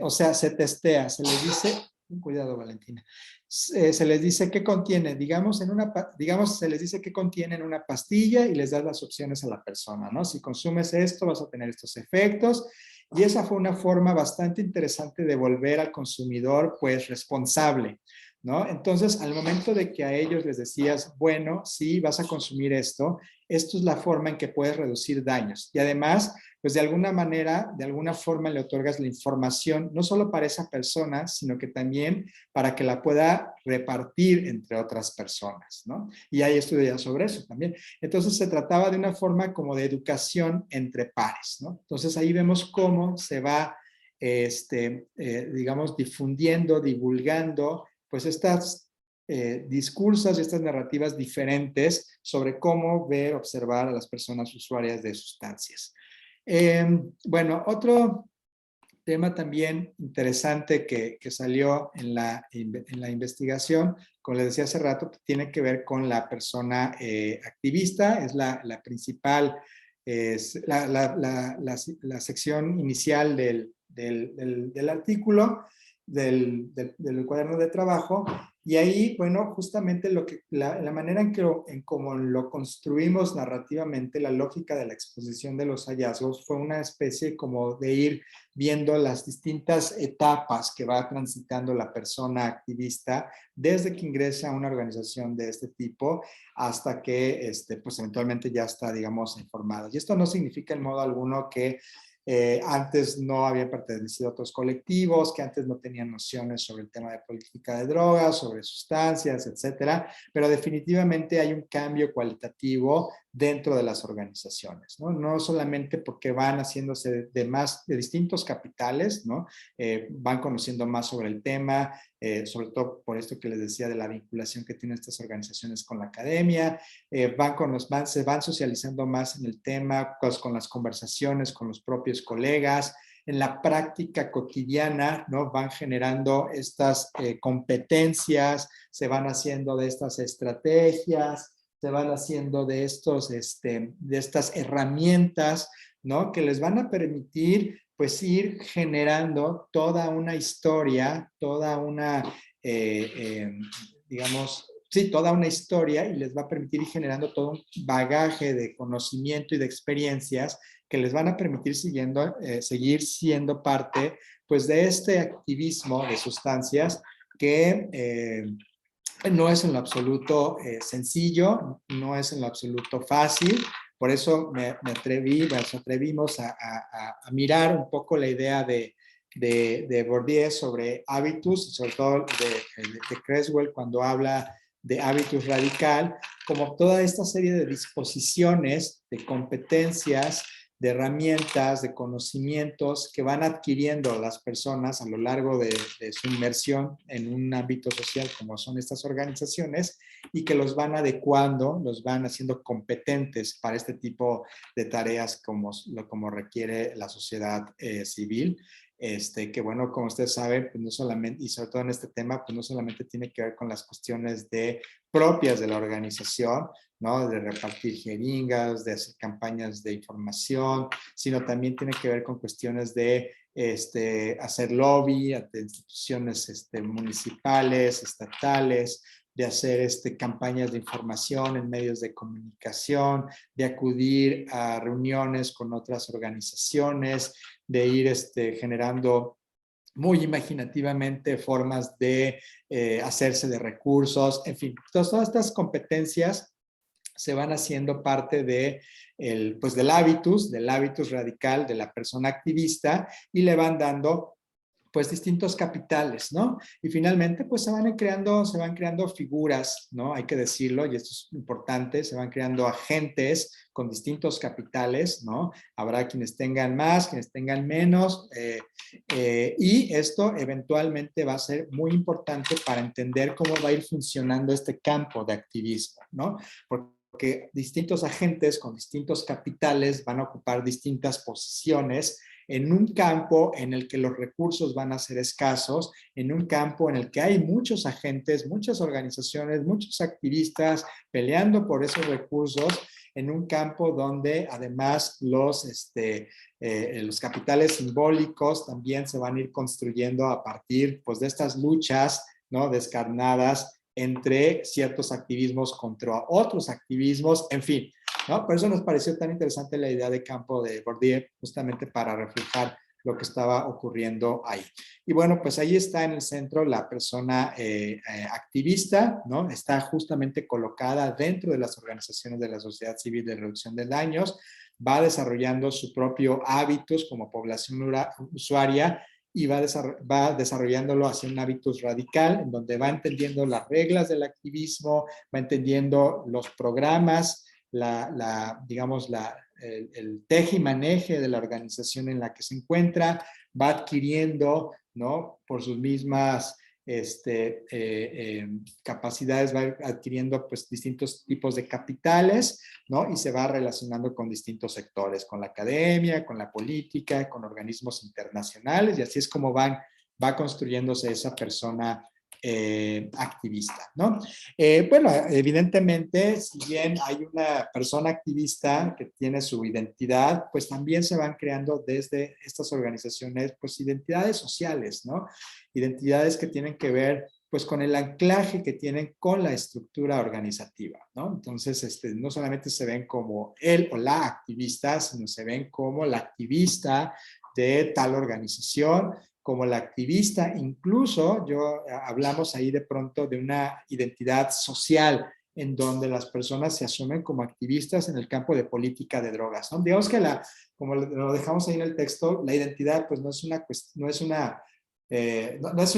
o sea, se testea, se les dice, cuidado Valentina, se les dice qué contiene, digamos, se les dice qué contiene en una pastilla y les das las opciones a la persona, ¿no? Si consumes esto vas a tener estos efectos, y esa fue una forma bastante interesante de volver al consumidor, pues, responsable, ¿no? Entonces, al momento de que a ellos les decías, bueno, sí, vas a consumir esto es la forma en que puedes reducir daños. Y además, pues de alguna manera, de alguna forma le otorgas la información, no solo para esa persona, sino que también para que la pueda repartir entre otras personas, ¿no? Y hay estudios sobre eso también. Entonces, se trataba de una forma como de educación entre pares, ¿no? Entonces, ahí vemos cómo se va digamos, difundiendo, divulgando, pues estas discursos y estas narrativas diferentes sobre cómo ver, observar a las personas usuarias de sustancias. Bueno, otro tema también interesante que salió en la investigación, como les decía hace rato, tiene que ver con la persona activista, es la principal, es la sección inicial del artículo, del cuaderno de trabajo, y ahí, bueno, justamente la manera en cómo lo construimos narrativamente, la lógica de la exposición de los hallazgos fue una especie como de ir viendo las distintas etapas que va transitando la persona activista desde que ingresa a una organización de este tipo hasta que pues eventualmente ya está, digamos, informado. Y esto no significa en modo alguno que antes no habían pertenecido a otros colectivos, que antes no tenían nociones sobre el tema de política de drogas, sobre sustancias, etcétera, pero definitivamente hay un cambio cualitativo dentro de las organizaciones, ¿no? No solamente porque van haciéndose de distintos capitales, ¿no? Van conociendo más sobre el tema, sobre todo por esto que les decía de la vinculación que tienen estas organizaciones con la academia, se van socializando más en el tema, pues, con las conversaciones con los propios colegas, en la práctica cotidiana, ¿no? Van generando estas competencias, se van haciendo de estas estrategias, se van haciendo de estas herramientas, ¿no? Que les van a permitir, pues, ir generando toda una historia, toda una, digamos, sí, toda una historia, y les va a permitir ir generando todo un bagaje de conocimiento y de experiencias que les van a permitir seguir siendo parte, pues, de este activismo de sustancias que no es en lo absoluto sencillo, no es en lo absoluto fácil. Por eso nos atrevimos a mirar un poco la idea de Bourdieu sobre hábitos, sobre todo de Creswell cuando habla de hábitos radical, como toda esta serie de disposiciones, de competencias, de herramientas, de conocimientos que van adquiriendo las personas a lo largo de su inmersión en un ámbito social como son estas organizaciones, y que los van adecuando, los van haciendo competentes para este tipo de tareas como requiere la sociedad civil. Que bueno, como ustedes saben, pues no solamente, y sobre todo en este tema, pues no solamente tiene que ver con las cuestiones propias de la organización, ¿no? De repartir jeringas, de hacer campañas de información, sino también tiene que ver con cuestiones de hacer lobby ante instituciones municipales, estatales, de hacer campañas de información en medios de comunicación, de acudir a reuniones con otras organizaciones, de ir generando muy imaginativamente formas de hacerse de recursos, en fin, todas estas competencias se van haciendo parte pues del hábitus radical de la persona activista, y le van dando pues distintos capitales, ¿no? Y finalmente pues se van creando figuras, ¿no? Hay que decirlo, y esto es importante, se van creando agentes con distintos capitales, ¿no? Habrá quienes tengan más, quienes tengan menos, y esto eventualmente va a ser muy importante para entender cómo va a ir funcionando este campo de activismo, ¿no? Porque distintos agentes con distintos capitales van a ocupar distintas posiciones en un campo en el que los recursos van a ser escasos, en un campo en el que hay muchos agentes, muchas organizaciones, muchos activistas peleando por esos recursos, en un campo donde además los capitales simbólicos también se van a ir construyendo a partir, pues, de estas luchas, ¿no? Descarnadas entre ciertos activismos contra otros activismos, en fin, ¿no? Por eso nos pareció tan interesante la idea de campo de Bourdieu, justamente para reflejar lo que estaba ocurriendo ahí. Y bueno, pues ahí está en el centro la persona activista, ¿no? Está justamente colocada dentro de las organizaciones de la sociedad civil de reducción de daños, va desarrollando su propio hábitos como población usuaria, y va desarrollándolo hacia un hábitus radical, en donde va entendiendo las reglas del activismo, va entendiendo los programas, digamos, el teje y maneje de la organización en la que se encuentra, va adquiriendo, ¿no? Por sus mismas capacidades, va adquiriendo pues distintos tipos de capitales, ¿no? Y se va relacionando con distintos sectores, con la academia, con la política, con organismos internacionales, y así es como va construyéndose esa persona activista, ¿no? Bueno, evidentemente, si bien hay una persona activista que tiene su identidad, pues también se van creando desde estas organizaciones, pues identidades sociales, ¿no? Identidades que tienen que ver pues con el anclaje que tienen con la estructura organizativa, ¿no? Entonces, no solamente se ven como él o la activista, sino se ven como la activista de tal organización, como la activista, incluso hablamos ahí de pronto de una identidad social en donde las personas se asumen como activistas en el campo de política de drogas, ¿no? Digamos que como lo dejamos ahí en el texto, la identidad pues no es una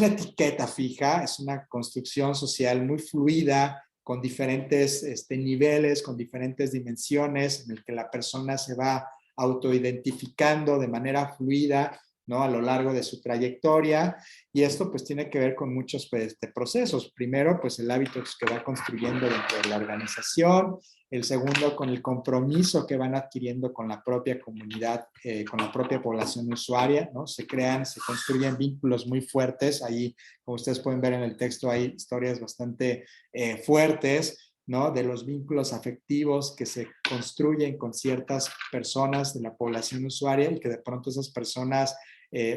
etiqueta fija, es una construcción social muy fluida, con diferentes niveles, con diferentes dimensiones, en el que la persona se va autoidentificando de manera fluida, ¿no? A lo largo de su trayectoria, y esto pues tiene que ver con muchos pues, procesos. Primero, pues el hábito que va construyendo dentro de la organización, el segundo con el compromiso que van adquiriendo con la propia comunidad, con la propia población usuaria, ¿no? Se construyen vínculos muy fuertes, ahí como ustedes pueden ver en el texto hay historias bastante fuertes, ¿no? De los vínculos afectivos que se construyen con ciertas personas de la población usuaria y que de pronto esas personas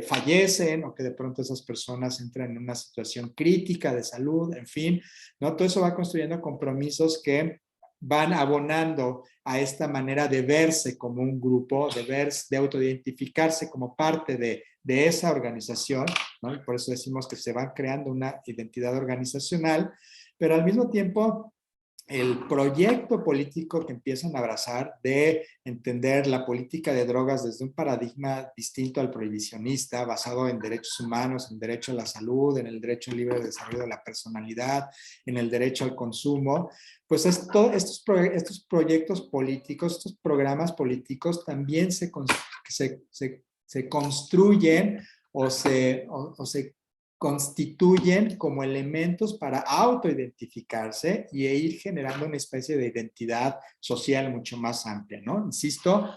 fallecen o que de pronto esas personas entran en una situación crítica de salud, en fin, ¿no? Todo eso va construyendo compromisos que van abonando a esta manera de verse como un grupo, de autoidentificarse como parte de esa organización, ¿no? Y por eso decimos que se va creando una identidad organizacional, pero al mismo tiempo el proyecto político que empiezan a abrazar de entender la política de drogas desde un paradigma distinto al prohibicionista, basado en derechos humanos, en derecho a la salud, en el derecho al libre desarrollo de la personalidad, en el derecho al consumo, pues estos proyectos políticos, estos programas políticos también se construyen o se constituyen como elementos para autoidentificarse y ir generando una especie de identidad social mucho más amplia, ¿no? Insisto,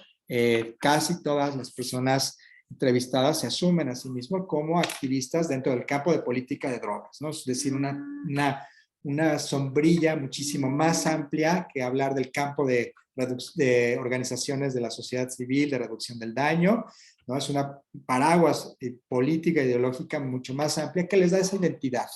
casi todas las personas entrevistadas se asumen a sí mismos como activistas dentro del campo de política de drogas, ¿no? Es decir, una sombrilla muchísimo más amplia que hablar del campo de organizaciones de la sociedad civil, de reducción del daño, ¿no? Es una paraguas política, ideológica mucho más amplia que les da esa identidad,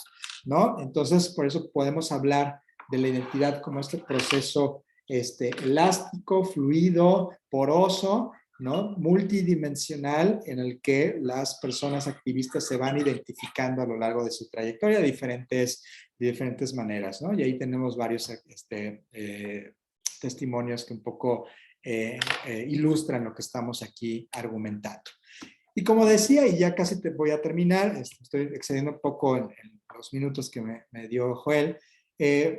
¿no? Entonces, por eso podemos hablar de la identidad como este proceso elástico, fluido, poroso, ¿no? Multidimensional, en el que las personas activistas se van identificando a lo largo de su trayectoria de diferentes maneras, ¿no? Y ahí tenemos varios testimonios que un poco ilustran lo que estamos aquí argumentando. Y como decía, y ya casi te voy a terminar, estoy excediendo un poco en los minutos que me dio Joel.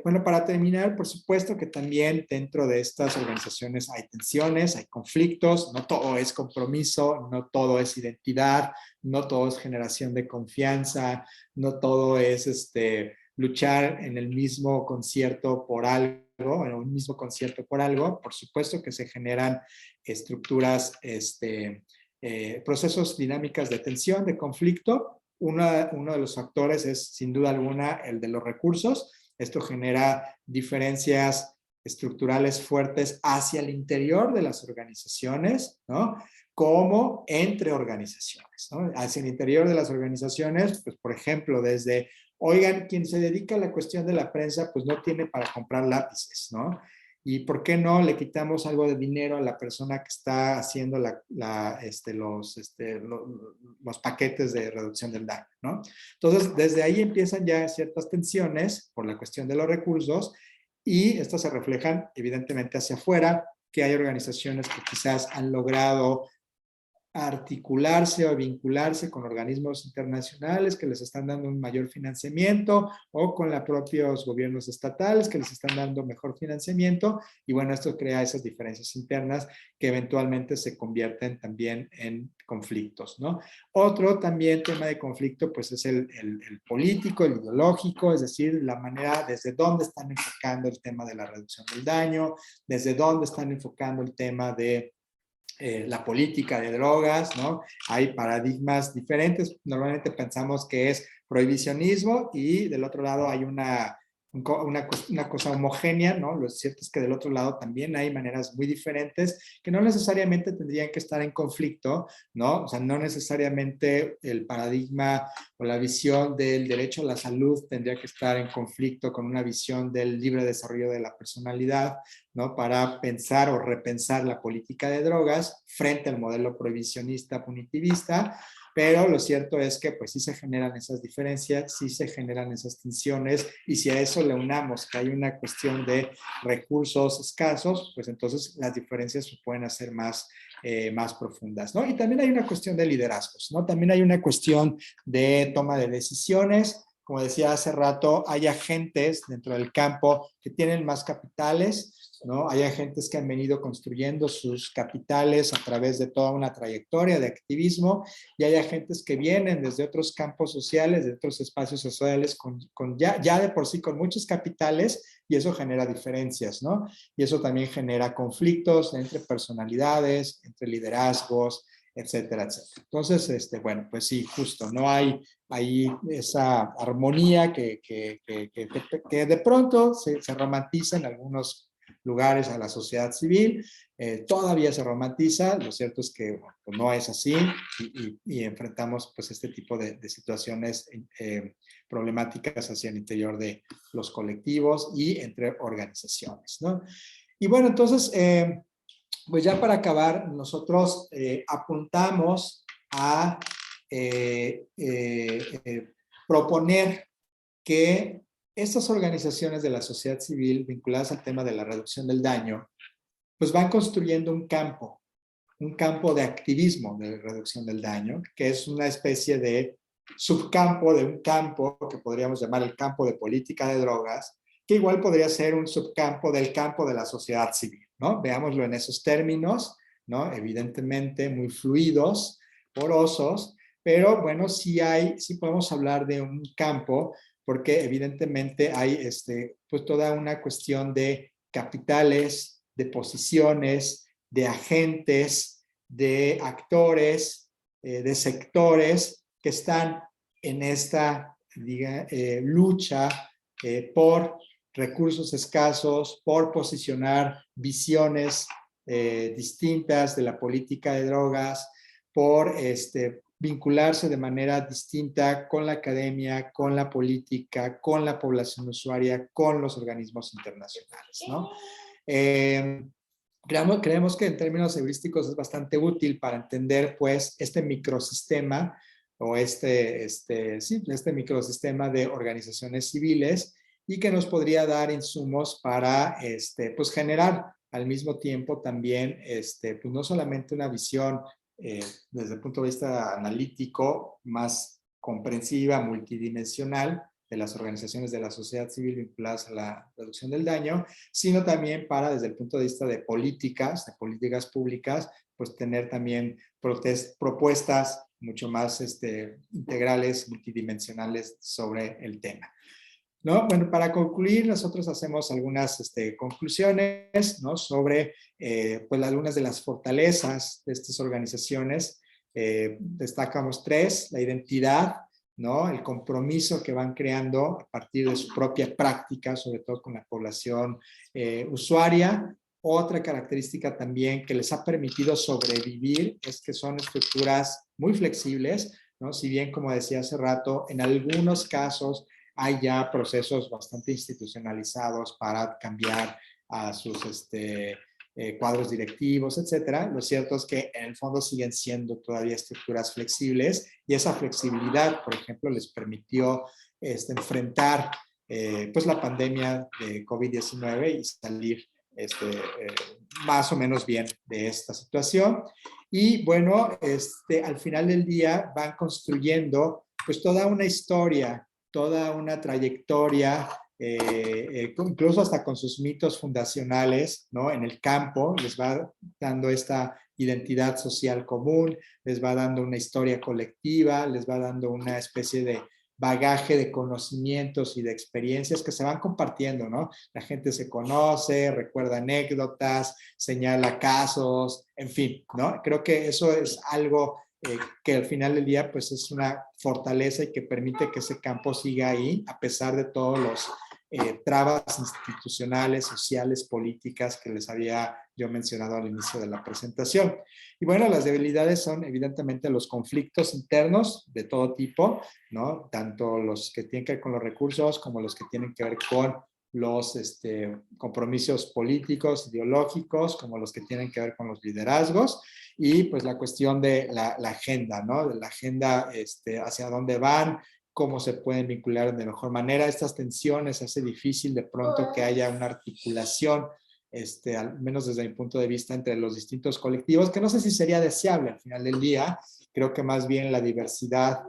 Bueno, para terminar, por supuesto que también dentro de estas organizaciones hay tensiones, hay conflictos, no todo es compromiso, no todo es identidad, no todo es generación de confianza, no todo es luchar en el mismo concierto por algo, en un mismo concierto por algo. Por supuesto que se generan estructuras, procesos, dinámicas de tensión, de conflicto. Uno de los factores es, sin duda alguna, el de los recursos. Esto genera diferencias estructurales fuertes hacia el interior de las organizaciones, ¿no? Como entre organizaciones, ¿no? Hacia el interior de las organizaciones, pues, por ejemplo, desde, oigan, quien se dedica a la cuestión de la prensa, pues no tiene para comprar lápices, ¿no? ¿Y por qué no le quitamos algo de dinero a la persona que está haciendo los paquetes de reducción del daño, ¿no? Entonces, desde ahí empiezan ya ciertas tensiones por la cuestión de los recursos, y estas se reflejan evidentemente hacia afuera, que hay organizaciones que quizás han logrado articularse o vincularse con organismos internacionales que les están dando un mayor financiamiento o con los propios gobiernos estatales que les están dando mejor financiamiento y bueno, esto crea esas diferencias internas que eventualmente se convierten también en conflictos, ¿no? Otro también tema de conflicto pues es el político, el ideológico, es decir, la manera desde dónde están enfocando el tema de la reducción del daño, desde dónde están enfocando el tema de la política de drogas, ¿no? Hay paradigmas diferentes. Normalmente pensamos que es prohibicionismo y del otro lado hay una cosa homogénea, ¿no? Lo cierto es que del otro lado también hay maneras muy diferentes que no necesariamente tendrían que estar en conflicto, ¿no? O sea, no necesariamente el paradigma o la visión del derecho a la salud tendría que estar en conflicto con una visión del libre desarrollo de la personalidad, ¿no? Para pensar o repensar la política de drogas frente al modelo prohibicionista punitivista, pero lo cierto es que pues sí se generan esas diferencias, sí se generan esas tensiones y si a eso le unamos que hay una cuestión de recursos escasos, pues entonces las diferencias se pueden hacer más profundas, ¿no? Y también hay una cuestión de liderazgos, ¿no? También hay una cuestión de toma de decisiones. Como decía hace rato, hay agentes dentro del campo que tienen más capitales, ¿no? Hay agentes que han venido construyendo sus capitales a través de toda una trayectoria de activismo y hay agentes que vienen desde otros campos sociales, de otros espacios sociales con ya de por sí con muchos capitales y eso genera diferencias, ¿no? Y eso también genera conflictos entre personalidades, entre liderazgos, etcétera, etcétera. Entonces, bueno, pues sí, justo, no hay ahí esa armonía que de pronto se romantiza en algunos lugares a la sociedad civil, todavía se romantiza, lo cierto es que bueno, pues no es así y enfrentamos pues este tipo de situaciones problemáticas hacia el interior de los colectivos y entre organizaciones, ¿no? Y bueno, entonces, pues ya para acabar, nosotros apuntamos a proponer que estas organizaciones de la sociedad civil vinculadas al tema de la reducción del daño, pues van construyendo un campo de activismo de reducción del daño, que es una especie de subcampo de un campo que podríamos llamar el campo de política de drogas, que igual podría ser un subcampo del campo de la sociedad civil, ¿no? Veámoslo en esos términos, ¿no? Evidentemente muy fluidos, porosos, pero bueno, sí podemos hablar de un campo porque evidentemente hay pues toda una cuestión de capitales, de posiciones, de agentes, de actores, de sectores que están en esta lucha por recursos escasos, por posicionar visiones distintas de la política de drogas, por vincularse de manera distinta con la academia, con la política, con la población usuaria, con los organismos internacionales, ¿no? Creemos que en términos heurísticos es bastante útil para entender, pues, este microsistema o este microsistema de organizaciones civiles y que nos podría dar insumos para, pues, generar al mismo tiempo también, pues, no solamente una visión desde el punto de vista analítico más comprensiva, multidimensional de las organizaciones de la sociedad civil vinculadas a la reducción del daño, sino también para, desde el punto de vista de políticas públicas, pues tener también propuestas mucho más integrales, multidimensionales sobre el tema. ¿No? Bueno, para concluir, nosotros hacemos algunas conclusiones, ¿no? Sobre pues, algunas de las fortalezas de estas organizaciones. Destacamos 3, la identidad, ¿no? El compromiso que van creando a partir de su propia práctica, sobre todo con la población usuaria. Otra característica también que les ha permitido sobrevivir es que son estructuras muy flexibles, ¿no? Si bien, como decía hace rato, en algunos casos hay ya procesos bastante institucionalizados para cambiar a sus cuadros directivos, etcétera. Lo cierto es que en el fondo siguen siendo todavía estructuras flexibles y esa flexibilidad, por ejemplo, les permitió enfrentar pues la pandemia de COVID-19 y salir más o menos bien de esta situación. Y bueno, al final del día van construyendo pues toda una historia, toda una trayectoria, incluso hasta con sus mitos fundacionales, ¿no? En el campo les va dando esta identidad social común, les va dando una historia colectiva, les va dando una especie de bagaje de conocimientos y de experiencias que se van compartiendo, ¿no? La gente se conoce, recuerda anécdotas, señala casos, en fin, ¿no? Creo que eso es algo que al final del día pues es una fortaleza y que permite que ese campo siga ahí a pesar de todos los trabas institucionales, sociales, políticas que les había yo mencionado al inicio de la presentación. Y bueno, las debilidades son evidentemente los conflictos internos de todo tipo, ¿no? Tanto los que tienen que ver con los recursos como los que tienen que ver con los compromisos políticos, ideológicos, como los que tienen que ver con los liderazgos y pues la cuestión de la agenda, ¿no? De la agenda hacia dónde van, cómo se pueden vincular de mejor manera. Estas tensiones hace difícil de pronto que haya una articulación, al menos desde mi punto de vista, entre los distintos colectivos, que no sé si sería deseable al final del día. Creo que más bien la diversidad,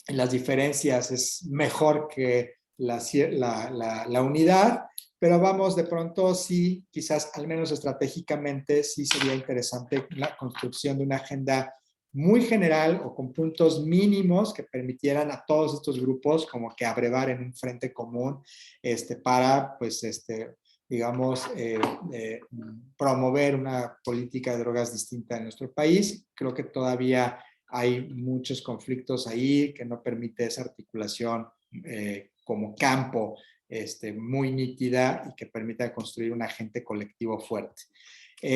las diferencias es mejor que la unidad, pero vamos, de pronto sí, quizás al menos estratégicamente, sí sería interesante la construcción de una agenda muy general o con puntos mínimos que permitieran a todos estos grupos como que abrevar en un frente común para, pues, digamos, promover una política de drogas distinta en nuestro país. Creo que todavía hay muchos conflictos ahí que no permite esa articulación como campo muy nítida y que permita construir un agente colectivo fuerte.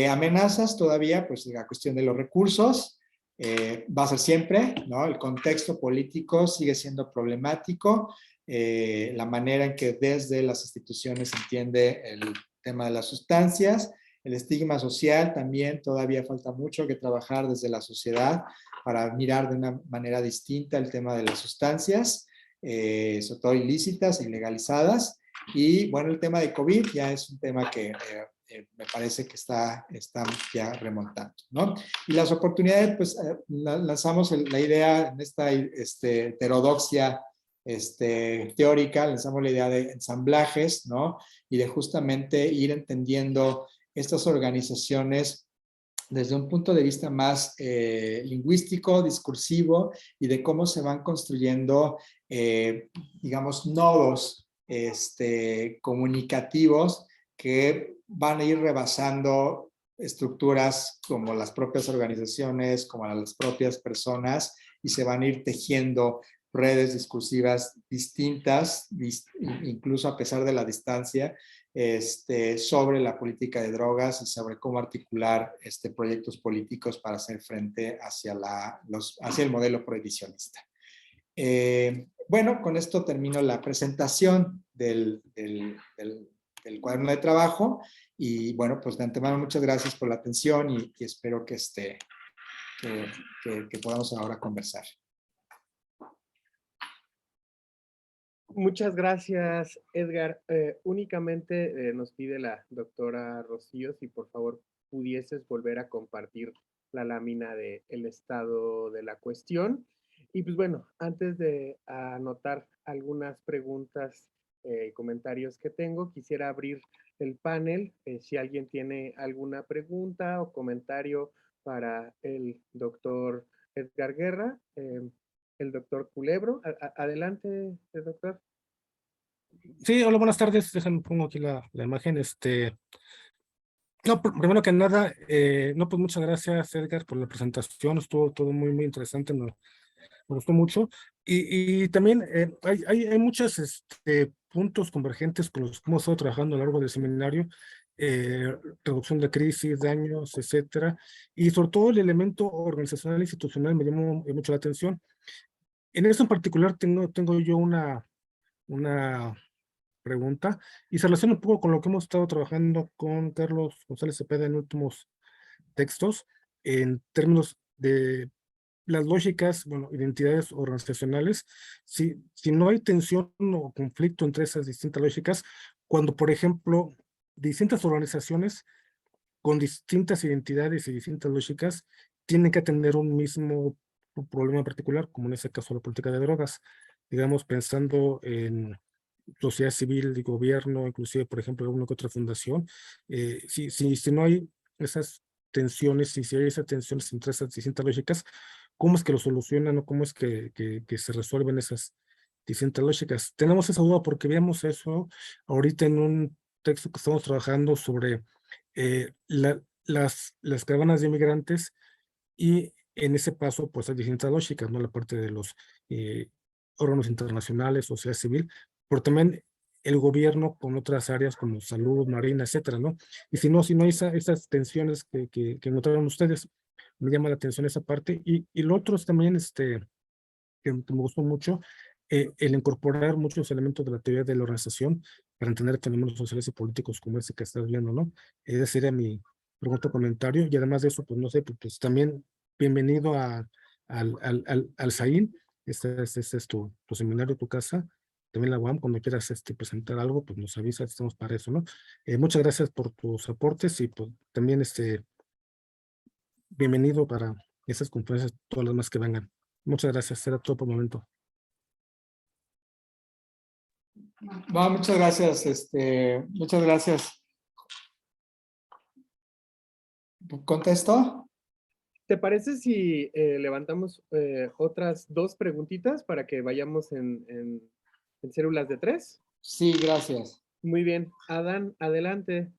Amenazas todavía, pues la cuestión de los recursos va a ser siempre, ¿no? El contexto político sigue siendo problemático, la manera en que desde las instituciones se entiende el tema de las sustancias, el estigma social también todavía falta mucho que trabajar desde la sociedad para mirar de una manera distinta el tema de las sustancias, sobre todo ilícitas e ilegalizadas. Y bueno, el tema de COVID ya es un tema que me parece que estamos ya remontando, ¿no? Y las oportunidades, pues lanzamos la idea en esta heterodoxia teórica, lanzamos la idea de ensamblajes, ¿no? Y de justamente ir entendiendo estas organizaciones desde un punto de vista más lingüístico, discursivo y de cómo se van construyendo, digamos, nodos comunicativos que van a ir rebasando estructuras como las propias organizaciones, como las propias personas y se van a ir tejiendo redes discursivas distintas, incluso a pesar de la distancia, sobre la política de drogas y sobre cómo articular proyectos políticos para hacer frente hacia el modelo prohibicionista. Bueno, con esto termino la presentación del cuaderno de trabajo y bueno, pues de antemano muchas gracias por la atención y espero que podamos ahora conversar. Muchas gracias, Edgar. Únicamente nos pide la doctora Rocío si por favor pudieses volver a compartir la lámina de el estado de la cuestión. Y pues bueno, antes de anotar algunas preguntas y comentarios que tengo, quisiera abrir el panel. Si alguien tiene alguna pregunta o comentario para el doctor Edgar Guerra, el doctor Culebro. Adelante, doctor. Sí, hola, buenas tardes. Déjenme pongo aquí la imagen. No, primero que nada, no, pues muchas gracias, Edgar, por la presentación. Estuvo todo muy, muy interesante. Me gustó mucho. Y también hay muchos puntos convergentes con los que hemos estado trabajando a lo largo del seminario. Reducción de crisis, daños, etcétera. Y sobre todo el elemento organizacional e institucional me llamó mucho la atención. En eso en particular tengo yo una pregunta y se relaciona un poco con lo que hemos estado trabajando con Carlos González Cepeda en últimos textos, en términos de las lógicas, bueno, identidades organizacionales. Si no hay tensión o conflicto entre esas distintas lógicas, cuando, por ejemplo, distintas organizaciones con distintas identidades y distintas lógicas tienen que atender un mismo problema particular, como en ese caso la política de drogas, digamos, pensando en sociedad civil y gobierno, inclusive, por ejemplo, alguna que otra fundación. Si no hay esas tensiones, si hay esas tensiones entre esas distintas lógicas, ¿cómo es que lo solucionan o cómo es que se resuelven esas distintas lógicas? Tenemos esa duda porque vemos eso ahorita en un texto que estamos trabajando sobre las caravanas de inmigrantes, y en ese paso pues hay distintas lógicas, ¿no? La parte de los órganos internacionales, sociedad civil, pero también el gobierno con otras áreas como salud, marina, etcétera, ¿no? Y si no hay esas tensiones que notaron ustedes, me llama la atención esa parte. Y lo otro es también, que me gustó mucho, el incorporar muchos elementos de la teoría de la organización para entender fenómenos sociales y políticos como ese que estás viendo, ¿no? Ese sería mi pregunta o comentario. Y además de eso, pues no sé, pues también bienvenido al SAIN. Este es tu seminario, tu casa. También la UAM, cuando quieras presentar algo, pues nos avisas, estamos para eso, ¿no? Muchas gracias por tus aportes y pues también bienvenido para esas conferencias, todas las más que vengan. Muchas gracias, será todo por el momento. No, muchas gracias, muchas gracias. ¿Contesto? ¿Te parece si levantamos otras 2 preguntitas para que vayamos en células de 3? Sí, gracias. Muy bien. Adán, adelante.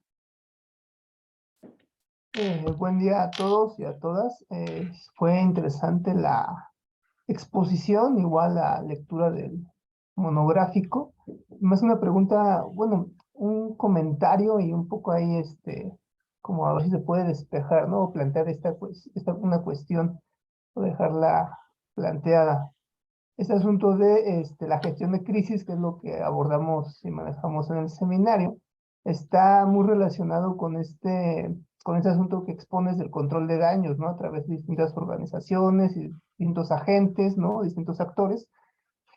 Buen día a todos y a todas. Fue interesante la exposición, igual la lectura del monográfico. Más una pregunta, bueno, un comentario y un poco ahí, como a ver si se puede despejar, ¿no? O plantear una cuestión o dejarla planteada. Este asunto de la gestión de crisis, que es lo que abordamos y manejamos en el seminario, está muy relacionado con este asunto que expones del control de daños, ¿no? A través de distintas organizaciones y distintos agentes, ¿no? Distintos actores,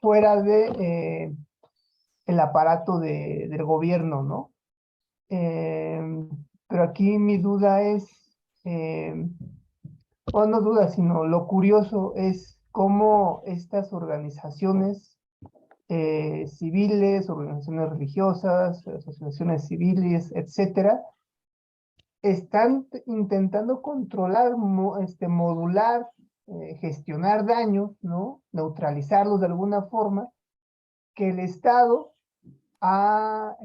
fuera de el aparato del gobierno, ¿no? Pero aquí mi duda es, o no duda, sino lo curioso es cómo estas organizaciones civiles, organizaciones religiosas, asociaciones civiles, etcétera, están intentando controlar, modular, gestionar daños, ¿no? Neutralizarlos de alguna forma, que el Estado ha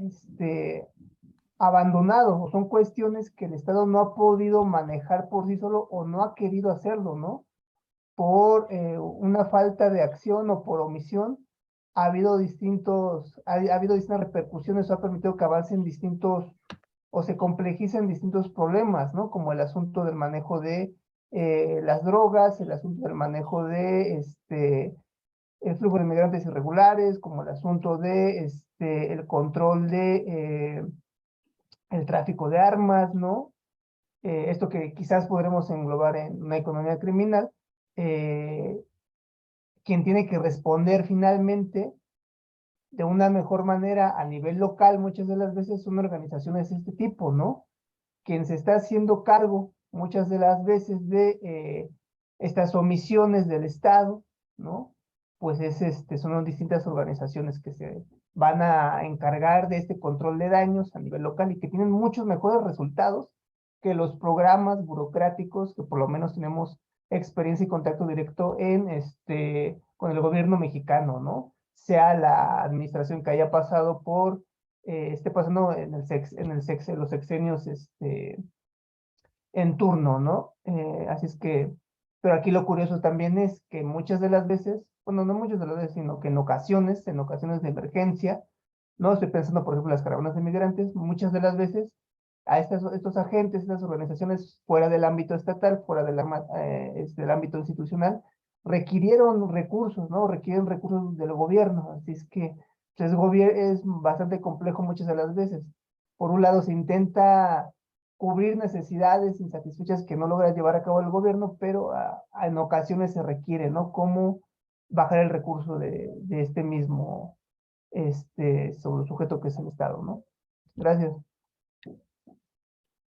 abandonado, o son cuestiones que el Estado no ha podido manejar por sí solo o no ha querido hacerlo, ¿no? Por una falta de acción o por omisión, ha habido distintas repercusiones, o ha permitido que avancen distintos o se complejicen distintos problemas, ¿no? Como el asunto del manejo de las drogas, el asunto del manejo de el flujo de migrantes irregulares, como el asunto de el control de el tráfico de armas, ¿no? Esto que quizás podremos englobar en una economía criminal, quien tiene que responder finalmente de una mejor manera a nivel local, muchas de las veces son organizaciones de este tipo, ¿no? Quien se está haciendo cargo muchas de las veces de estas omisiones del Estado, ¿no? Pues son las distintas organizaciones que se van a encargar de este control de daños a nivel local y que tienen muchos mejores resultados que los programas burocráticos que por lo menos tenemos experiencia y contacto directo con el gobierno mexicano, ¿no? Sea la administración que haya pasado por esté pasando en los sexenios en turno, ¿no? Así es que, pero aquí lo curioso también es que muchas de las veces, bueno, no muchas de las veces, sino que en ocasiones de emergencia, no estoy pensando, por ejemplo, las caravanas de migrantes, muchas de las veces a estos agentes, estas organizaciones fuera del ámbito estatal, fuera del ámbito institucional, requirieron recursos, ¿no? Requieren recursos del gobierno, así es que pues, es bastante complejo muchas de las veces. Por un lado se intenta cubrir necesidades insatisfechas que no logra llevar a cabo el gobierno, pero en ocasiones se requiere, ¿no? Cómo bajar el recurso de este mismo sobre el sujeto que es el Estado, ¿no? Gracias.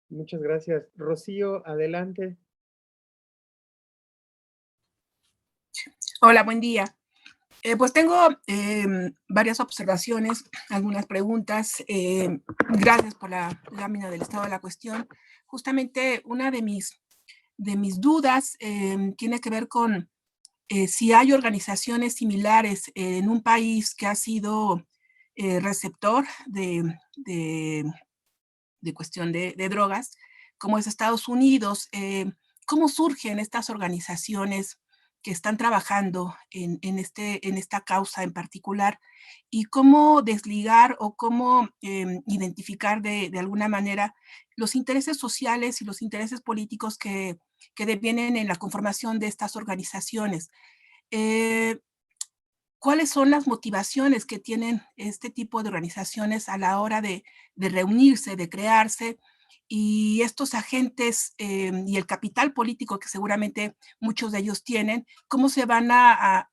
Muchas gracias. Rocío, adelante. Hola, buen día. Pues tengo varias observaciones, algunas preguntas. Gracias por la lámina del estado de la cuestión. Justamente una de mis dudas tiene que ver con si hay organizaciones similares en un país que ha sido receptor de cuestión de drogas, como es Estados Unidos. ¿Cómo surgen estas organizaciones que están trabajando en esta causa en particular? ¿Y cómo desligar o cómo identificar de alguna manera los intereses sociales y los intereses políticos que devienen en la conformación de estas organizaciones? ¿Cuáles son las motivaciones que tienen este tipo de organizaciones a la hora de reunirse, de crearse? Y estos agentes y el capital político que seguramente muchos de ellos tienen, ¿cómo se van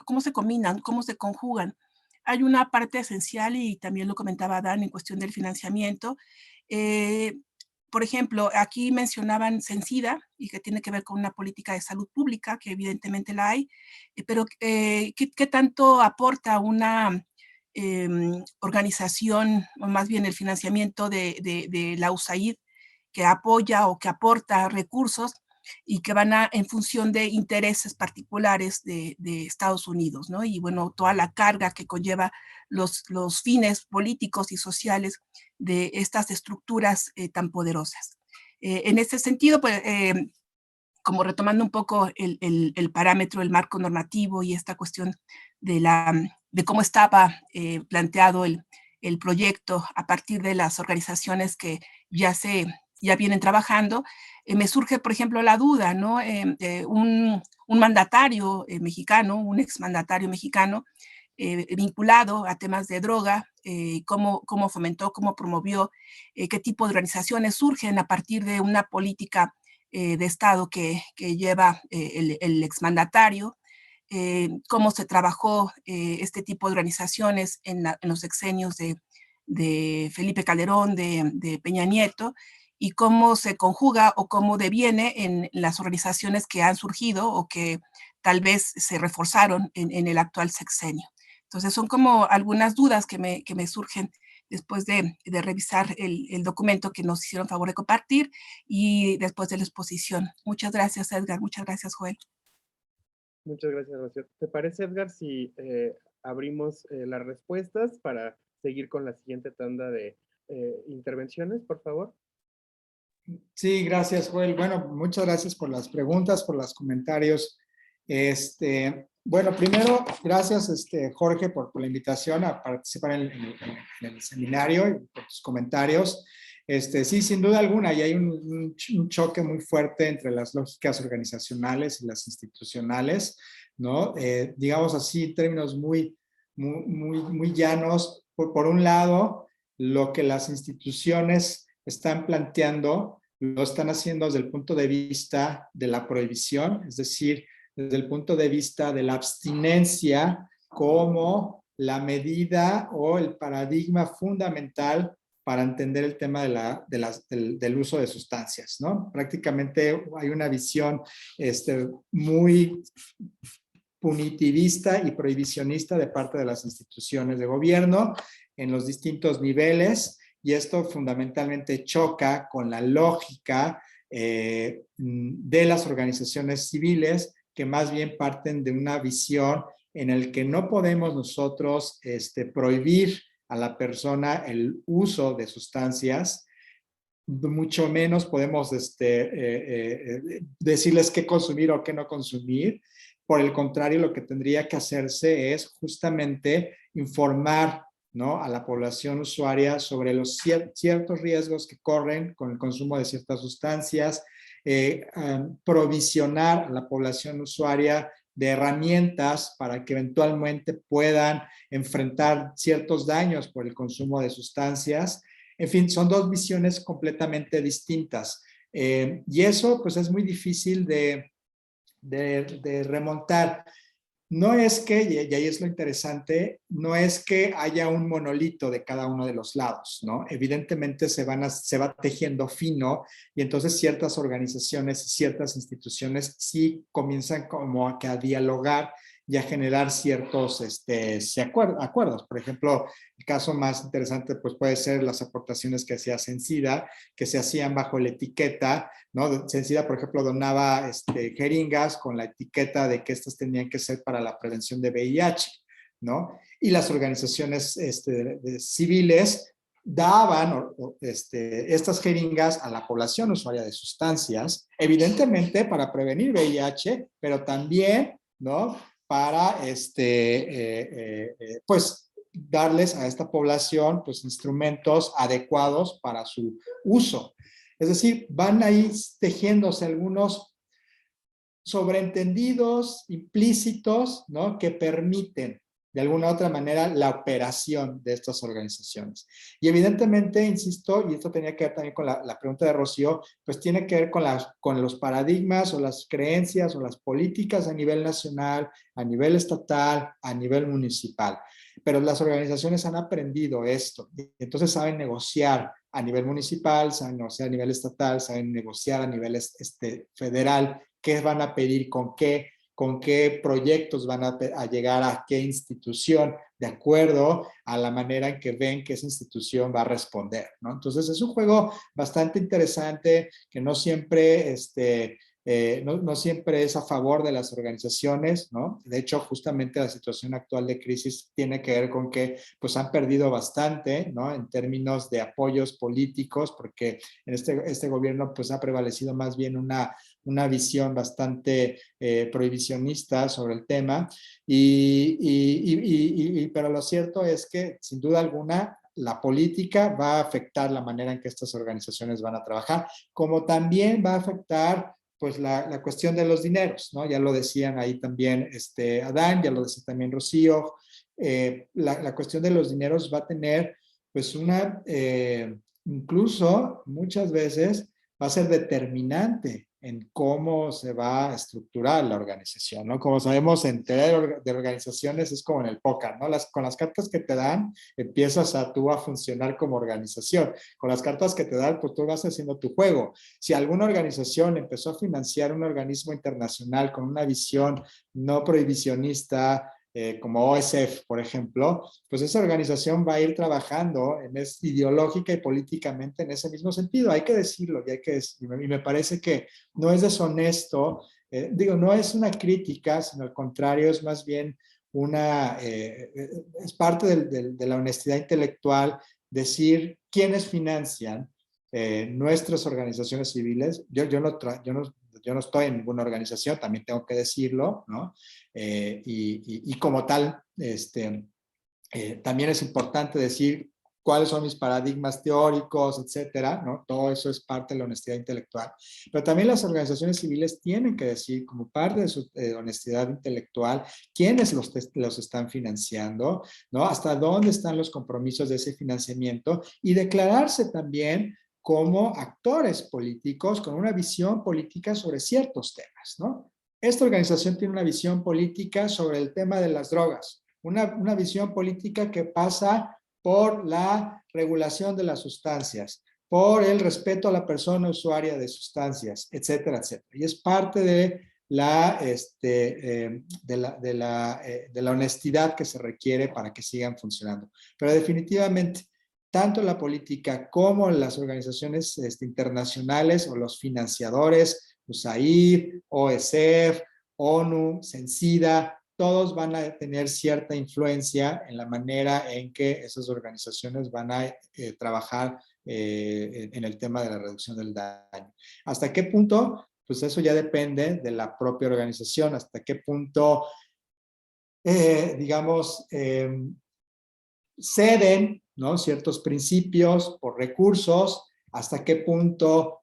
cómo se combinan, cómo se conjugan? Hay una parte esencial, y también lo comentaba Dan, en cuestión del financiamiento. Por ejemplo, aquí mencionaban Cencida, y que tiene que ver con una política de salud pública, que evidentemente la hay, pero ¿qué tanto aporta una organización, o más bien el financiamiento de la USAID, que apoya o que aporta recursos y que van en función de intereses particulares de Estados Unidos, ¿no? Y bueno, toda la carga que conlleva los fines políticos y sociales de estas estructuras tan poderosas. En este sentido, pues, como retomando un poco el parámetro, el marco normativo y esta cuestión de cómo estaba planteado el proyecto a partir de las organizaciones que ya vienen trabajando, me surge, por ejemplo, la duda, ¿no? Un mandatario mexicano, un exmandatario mexicano, vinculado a temas de droga, cómo fomentó, cómo promovió, qué tipo de organizaciones surgen a partir de una política de Estado que lleva el exmandatario, cómo se trabajó este tipo de organizaciones en los sexenios de Felipe Calderón, de Peña Nieto, y cómo se conjuga o cómo deviene en las organizaciones que han surgido o que tal vez se reforzaron en el actual sexenio. Entonces son como algunas dudas que me surgen después de revisar el documento que nos hicieron favor de compartir y después de la exposición. Muchas gracias, Edgar. Muchas gracias, Joel. Muchas gracias, Rocío. ¿Te parece, Edgar, si abrimos las respuestas para seguir con la siguiente tanda de intervenciones, por favor? Sí, gracias, Joel. Bueno, muchas gracias por las preguntas, por los comentarios. Bueno, primero, gracias, Jorge, por la invitación a participar en el seminario y por tus comentarios. Sí, sin duda alguna, y hay un choque muy fuerte entre las lógicas organizacionales y las institucionales, ¿no? Digamos así, en términos muy llanos. Por un lado, lo que las instituciones están planteando, lo están haciendo desde el punto de vista de la prohibición, es decir, desde el punto de vista de la abstinencia como la medida o el paradigma fundamental para entender el tema del uso de sustancias, ¿no? Prácticamente hay una visión muy punitivista y prohibicionista de parte de las instituciones de gobierno en los distintos niveles, y esto fundamentalmente choca con la lógica de las organizaciones civiles, que más bien parten de una visión en el que no podemos nosotros prohibir a la persona el uso de sustancias, mucho menos podemos decirles qué consumir o qué no consumir. Por el contrario, lo que tendría que hacerse es justamente informar, ¿no?, a la población usuaria sobre los ciertos riesgos que corren con el consumo de ciertas sustancias, provisionar a la población usuaria de herramientas para que eventualmente puedan enfrentar ciertos daños por el consumo de sustancias. En fin, son dos visiones completamente distintas. Y eso pues es muy difícil de remontar. no es que, y ahí es lo interesante, no es que haya un monolito de cada uno de los lados, ¿no? Evidentemente se va tejiendo fino y entonces ciertas organizaciones y ciertas instituciones sí comienzan como a dialogar y a generar ciertos acuerdos. Por ejemplo, el caso más interesante pues puede ser las aportaciones que hacía Sencida, que se hacían bajo la etiqueta, ¿no? Sencida, por ejemplo, donaba jeringas con la etiqueta de que estas tenían que ser para la prevención de VIH, ¿no? Y las organizaciones civiles daban estas jeringas a la población usuaria de sustancias, evidentemente para prevenir VIH, pero también, ¿no? Para, pues, darles a esta población, pues, instrumentos adecuados para su uso. Es decir, van ahí tejiéndose algunos sobreentendidos, implícitos, ¿no? Que permiten de alguna u otra manera la operación de estas organizaciones. Y evidentemente, insisto, y esto tenía que ver también con la pregunta de Rocío, pues tiene que ver con los paradigmas o las creencias o las políticas a nivel nacional, a nivel estatal, a nivel municipal. Pero las organizaciones han aprendido esto, entonces saben negociar a nivel municipal, saben negociar a nivel estatal, saben negociar a nivel federal, qué van a pedir, con qué proyectos van a llegar a qué institución, de acuerdo a la manera en que ven que esa institución va a responder, ¿no? Entonces es un juego bastante interesante que no siempre, no siempre es a favor de las organizaciones, ¿no? De hecho, justamente la situación actual de crisis tiene que ver con que pues han perdido bastante, ¿no? En términos de apoyos políticos, porque en este gobierno pues ha prevalecido más bien una visión bastante prohibicionista sobre el tema, pero lo cierto es que, sin duda alguna, la política va a afectar la manera en que estas organizaciones van a trabajar, como también va a afectar pues la cuestión de los dineros, ¿no? Ya lo decían ahí también Adán, ya lo decía también Rocío, la cuestión de los dineros va a tener pues incluso muchas veces va a ser determinante en cómo se va a estructurar la organización, ¿no? Como sabemos, en teoría de organizaciones es como en el póker, ¿no? Con las cartas que te dan, empiezas tú a funcionar como organización. Con las cartas que te dan, pues tú vas haciendo tu juego. Si alguna organización empezó a financiar un organismo internacional con una visión no prohibicionista, como OSF, por ejemplo, pues esa organización va a ir trabajando ideológica y políticamente en ese mismo sentido. Hay que decirlo y me parece que no es deshonesto, no es una crítica, sino al contrario, es más bien es parte de la honestidad intelectual decir quiénes financian nuestras organizaciones civiles. Yo no estoy en ninguna organización, también tengo que decirlo, ¿no? Y como tal, también es importante decir cuáles son mis paradigmas teóricos, etcétera, ¿no? Todo eso es parte de la honestidad intelectual. Pero también las organizaciones civiles tienen que decir, como parte de su honestidad intelectual, quiénes los están financiando, ¿no? Hasta dónde están los compromisos de ese financiamiento y declararse también como actores políticos con una visión política sobre ciertos temas, ¿no? Esta organización tiene una visión política sobre el tema de las drogas, una visión política que pasa por la regulación de las sustancias, por el respeto a la persona usuaria de sustancias, etcétera, etcétera. Y es parte de la honestidad que se requiere para que sigan funcionando. Pero definitivamente, tanto la política como las organizaciones internacionales o los financiadores, USAID, OSF, ONU, Sencida, todos van a tener cierta influencia en la manera en que esas organizaciones van a trabajar en el tema de la reducción del daño. ¿Hasta qué punto? Pues eso ya depende de la propia organización, hasta qué punto, ceden, ¿no? Ciertos principios por recursos, hasta qué punto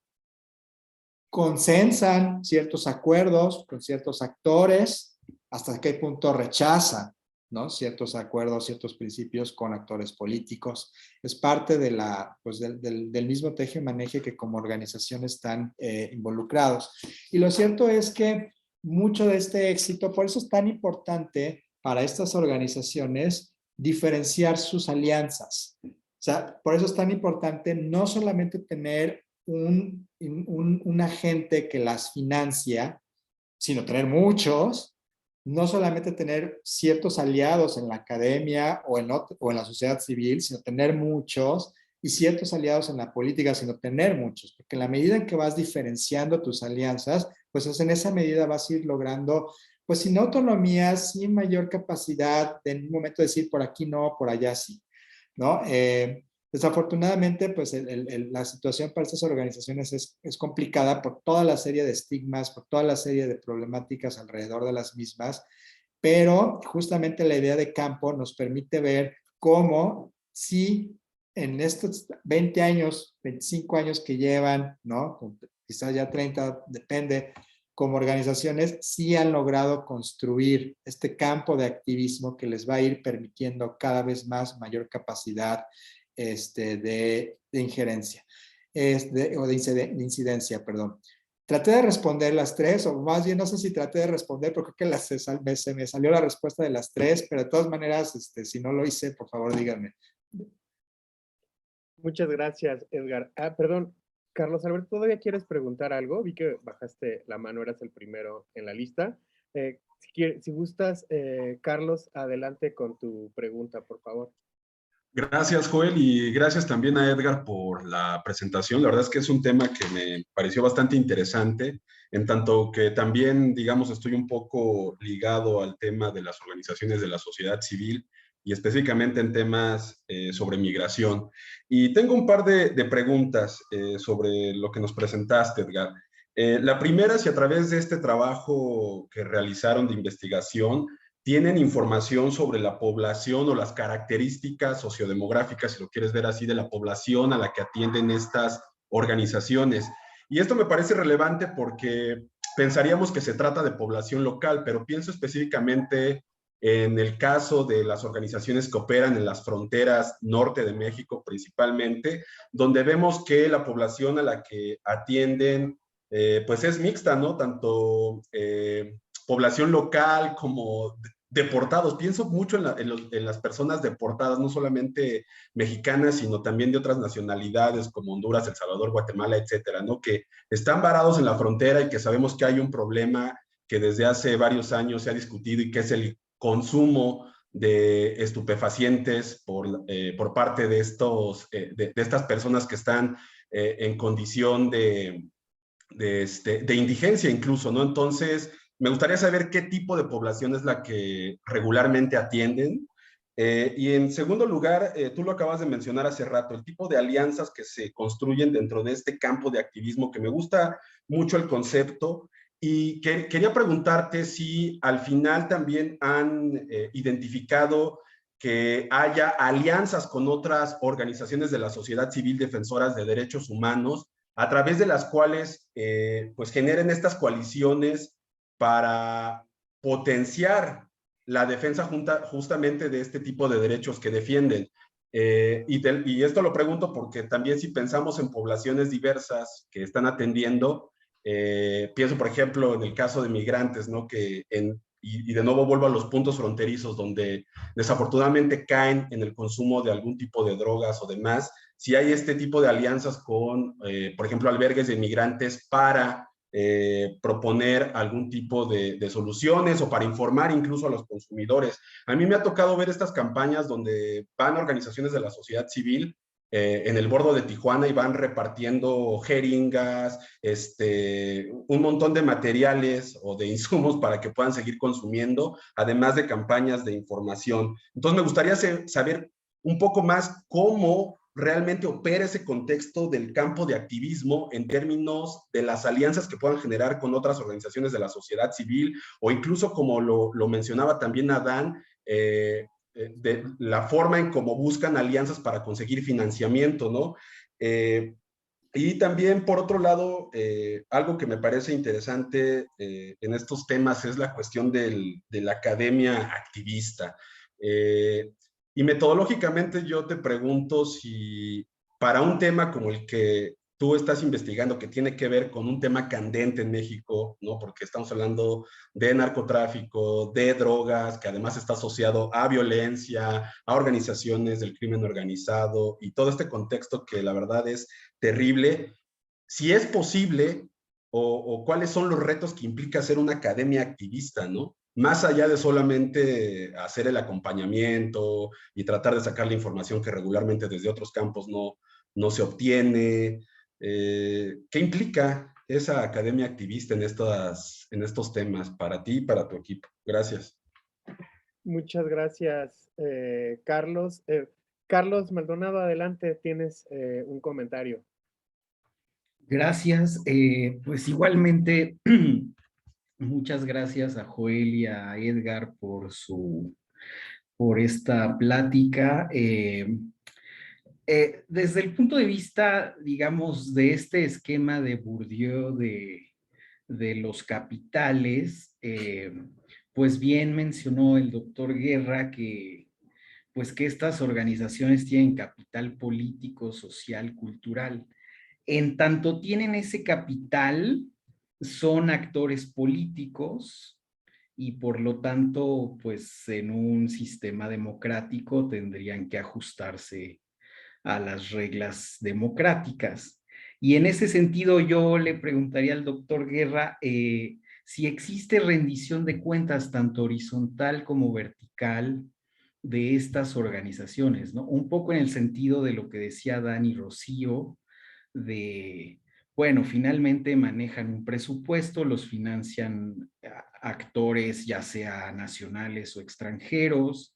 consensan ciertos acuerdos con ciertos actores, hasta qué punto rechazan, ¿no? Ciertos acuerdos, ciertos principios con actores políticos. Es parte pues del mismo teje-maneje que como organización están involucrados. Y lo cierto es que mucho de este éxito, por eso es tan importante para estas organizaciones diferenciar sus alianzas. O sea, por eso es tan importante no solamente tener un agente que las financia, sino tener muchos, no solamente tener ciertos aliados en la academia o en la sociedad civil, sino tener muchos, y ciertos aliados en la política, sino tener muchos, porque en la medida en que vas diferenciando tus alianzas, pues en esa medida vas a ir logrando, pues sin autonomía, sin mayor capacidad de en un momento decir por aquí no, por allá sí, ¿no? Desafortunadamente, pues la situación para estas organizaciones es complicada por toda la serie de estigmas, por toda la serie de problemáticas alrededor de las mismas, pero justamente la idea de campo nos permite ver cómo si en estos 20 años, 25 años que llevan, ¿no? Quizás ya 30, depende, como organizaciones, sí han logrado construir este campo de activismo que les va a ir permitiendo cada vez más mayor capacidad de injerencia, o de incidencia, perdón. Traté de responder las tres, o más bien no sé si traté de responder, pero creo que se me salió la respuesta de las tres, pero de todas maneras, si no lo hice, por favor díganme. Muchas gracias, Edgar. Perdón, Carlos Alberto, ¿todavía quieres preguntar algo? Vi que bajaste la mano, eras el primero en la lista. Si gustas, Carlos, adelante con tu pregunta, por favor. Gracias, Joel, y gracias también a Edgar por la presentación. La verdad es que es un tema que me pareció bastante interesante, en tanto que también, digamos, estoy un poco ligado al tema de las organizaciones de la sociedad civil y específicamente en temas sobre migración. Y tengo un par de preguntas sobre lo que nos presentaste, Edgar. La primera es si a través de este trabajo que realizaron de investigación, tienen información sobre la población o las características sociodemográficas, si lo quieres ver así, de la población a la que atienden estas organizaciones. Y esto me parece relevante porque pensaríamos que se trata de población local, pero pienso específicamente en el caso de las organizaciones que operan en las fronteras norte de México principalmente, donde vemos que la población a la que atienden pues es mixta, ¿no? Tanto población local como deportados. Pienso mucho en las personas deportadas, no solamente mexicanas, sino también de otras nacionalidades como Honduras, El Salvador, Guatemala, etcétera, ¿no? Que están varados en la frontera y que sabemos que hay un problema que desde hace varios años se ha discutido y que es el consumo de estupefacientes por parte de estas personas que están en condición de indigencia incluso, ¿no? Entonces, me gustaría saber qué tipo de población es la que regularmente atienden. Y en segundo lugar, tú lo acabas de mencionar hace rato, el tipo de alianzas que se construyen dentro de este campo de activismo, que me gusta mucho el concepto. Y quería preguntarte si al final también han identificado que haya alianzas con otras organizaciones de la sociedad civil defensoras de derechos humanos, a través de las cuales pues generen estas coaliciones para potenciar la defensa justamente de este tipo de derechos que defienden. Y esto lo pregunto porque también si pensamos en poblaciones diversas que están atendiendo, pienso por ejemplo en el caso de migrantes, ¿no? Y de nuevo vuelvo a los puntos fronterizos donde desafortunadamente caen en el consumo de algún tipo de drogas o demás. Si hay este tipo de alianzas con, por ejemplo, albergues de migrantes para proponer algún tipo de soluciones o para informar incluso a los consumidores. A mí me ha tocado ver estas campañas donde van organizaciones de la sociedad civil en el bordo de Tijuana y van repartiendo jeringas, un montón de materiales o de insumos para que puedan seguir consumiendo, además de campañas de información. Entonces me gustaría saber un poco más cómo realmente opera ese contexto del campo de activismo en términos de las alianzas que puedan generar con otras organizaciones de la sociedad civil o incluso como lo mencionaba también Adán, de la forma en cómo buscan alianzas para conseguir financiamiento, ¿no? Y también, por otro lado, algo que me parece interesante en estos temas es la cuestión de la academia activista. Y metodológicamente yo te pregunto si para un tema como el que tú estás investigando que tiene que ver con un tema candente en México, ¿no? Porque estamos hablando de narcotráfico, de drogas, que además está asociado a violencia, a organizaciones del crimen organizado y todo este contexto que la verdad es terrible. Si es posible, o cuáles son los retos que implica ser una academia activista, ¿no? Más allá de solamente hacer el acompañamiento y tratar de sacar la información que regularmente desde otros campos no se obtiene. ¿Qué implica esa academia activista en estos temas para ti y para tu equipo? Gracias. Muchas gracias, Carlos. Carlos Maldonado, adelante, tienes un comentario. Gracias. Pues igualmente, muchas gracias a Joel y a Edgar por esta plática. Desde el punto de vista, digamos, de este esquema de Bourdieu de los capitales, pues bien mencionó el doctor Guerra pues que estas organizaciones tienen capital político, social, cultural. En tanto tienen ese capital, son actores políticos y por lo tanto, pues en un sistema democrático tendrían que ajustarse a las reglas democráticas. Y en ese sentido yo le preguntaría al doctor Guerra si existe rendición de cuentas tanto horizontal como vertical de estas organizaciones, ¿no? Un poco en el sentido de lo que decía Dani Rocío, de, bueno, finalmente manejan un presupuesto, los financian actores ya sea nacionales o extranjeros,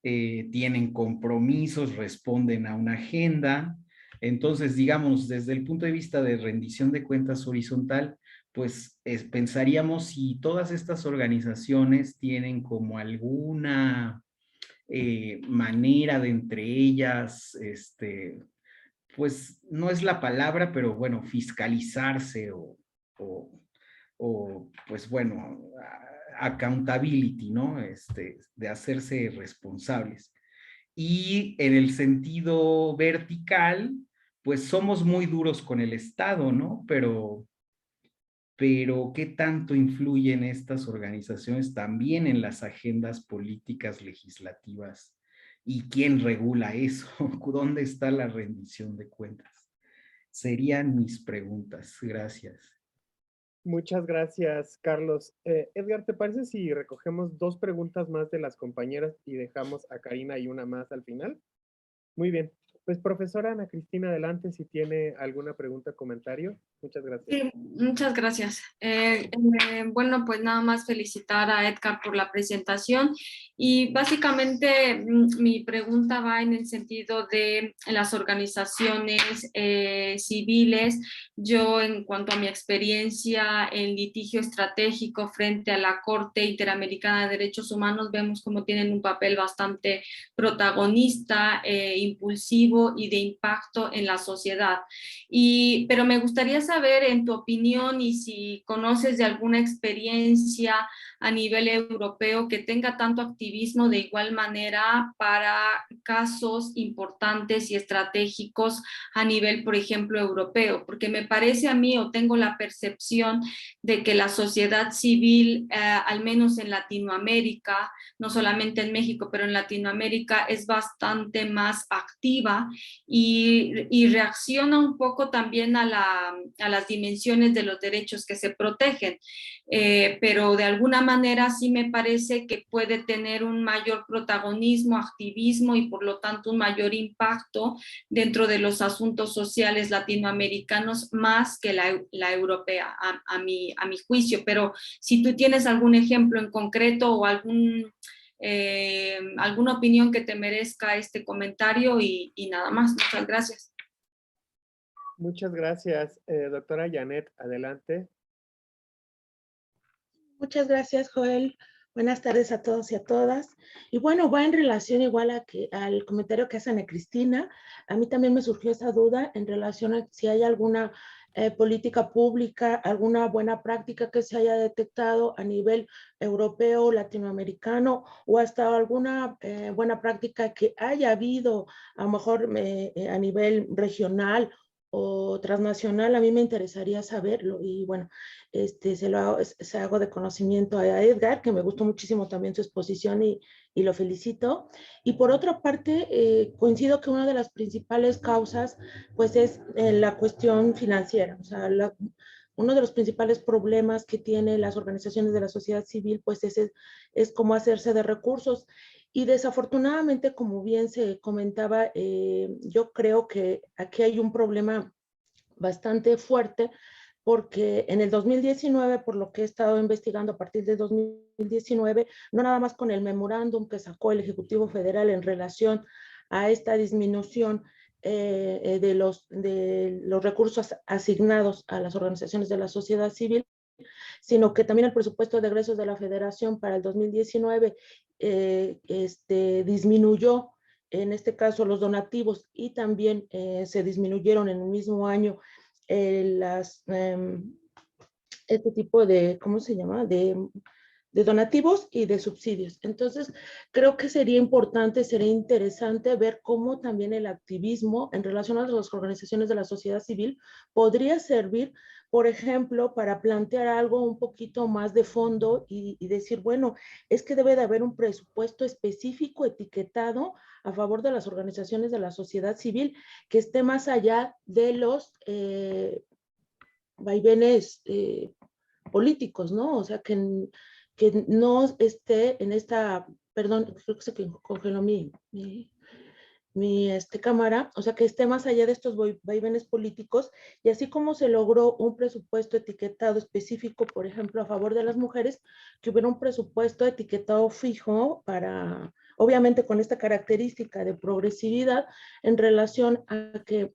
tienen compromisos, responden a una agenda. Entonces, digamos, desde el punto de vista de rendición de cuentas horizontal, pues pensaríamos si todas estas organizaciones tienen como alguna manera de entre ellas, pues no es la palabra, pero bueno, fiscalizarse o pues bueno, accountability, ¿no? De hacerse responsables. Y en el sentido vertical, pues somos muy duros con el Estado, ¿no? Pero ¿qué tanto influyen estas organizaciones también en las agendas políticas legislativas? ¿Y quién regula eso? ¿Dónde está la rendición de cuentas? Serían mis preguntas. Gracias. Muchas gracias, Carlos. Edgar, ¿te parece si recogemos 2 preguntas más de las compañeras y dejamos a Karina y una más al final? Muy bien. Pues profesora Ana Cristina, adelante si tiene alguna pregunta o comentario. Muchas gracias. Sí, muchas gracias. Bueno, pues nada más felicitar a Edgar por la presentación y básicamente mi pregunta va en el sentido de las organizaciones civiles. Yo, en cuanto a mi experiencia en litigio estratégico frente a la Corte Interamericana de Derechos Humanos, vemos como tienen un papel bastante protagonista, impulsivo y de impacto en la sociedad. Pero me gustaría saber, en tu opinión, y si conoces de alguna experiencia a nivel europeo que tenga tanto activismo de igual manera para casos importantes y estratégicos a nivel, por ejemplo, europeo, porque me parece a mí, o tengo la percepción de que la sociedad civil, al menos en Latinoamérica, no solamente en México, pero en Latinoamérica, es bastante más activa y reacciona un poco también a las dimensiones de los derechos que se protegen, pero de alguna manera sí me parece que puede tener un mayor protagonismo, activismo y por lo tanto un mayor impacto dentro de los asuntos sociales latinoamericanos más que la europea, a mi juicio. Pero si tú tienes algún ejemplo en concreto o alguna opinión que te merezca este comentario y nada más. Muchas gracias. Muchas gracias, doctora Janet, adelante. Muchas gracias, Joel. Buenas tardes a todos y a todas. Y bueno, va en relación igual al comentario que hace Ana Cristina. A mí también me surgió esa duda en relación a si hay alguna política pública, alguna buena práctica que se haya detectado a nivel europeo, latinoamericano, o hasta alguna buena práctica que haya habido a lo mejor a nivel regional o transnacional, a mí me interesaría saberlo. Y bueno, se hago de conocimiento a Edgar, que me gustó muchísimo también su exposición y lo felicito. Y por otra parte, coincido que una de las principales causas pues es la cuestión financiera. O sea, uno de los principales problemas que tienen las organizaciones de la sociedad civil pues es cómo hacerse de recursos. Y desafortunadamente, como bien se comentaba, yo creo que aquí hay un problema bastante fuerte porque en el 2019, por lo que he estado investigando a partir de 2019, no nada más con el memorándum que sacó el Ejecutivo Federal en relación a esta disminución de los recursos asignados a las organizaciones de la sociedad civil, sino que también el presupuesto de egresos de la Federación para el 2019 disminuyó, en este caso los donativos, y también se disminuyeron en el mismo año este tipo de, ¿cómo se llama? De donativos y de subsidios. Entonces, creo que sería importante, sería interesante ver cómo también el activismo en relación a las organizaciones de la sociedad civil podría servir, por ejemplo, para plantear algo un poquito más de fondo y decir, bueno, es que debe de haber un presupuesto específico etiquetado a favor de las organizaciones de la sociedad civil que esté más allá de los vaivenes políticos, ¿no? O sea, que no esté en esta, perdón, creo que se congeló mi cámara, o sea, que esté más allá de estos vaivenes políticos, y así como se logró un presupuesto etiquetado específico, por ejemplo, a favor de las mujeres, que hubiera un presupuesto etiquetado fijo para, obviamente con esta característica de progresividad en relación a que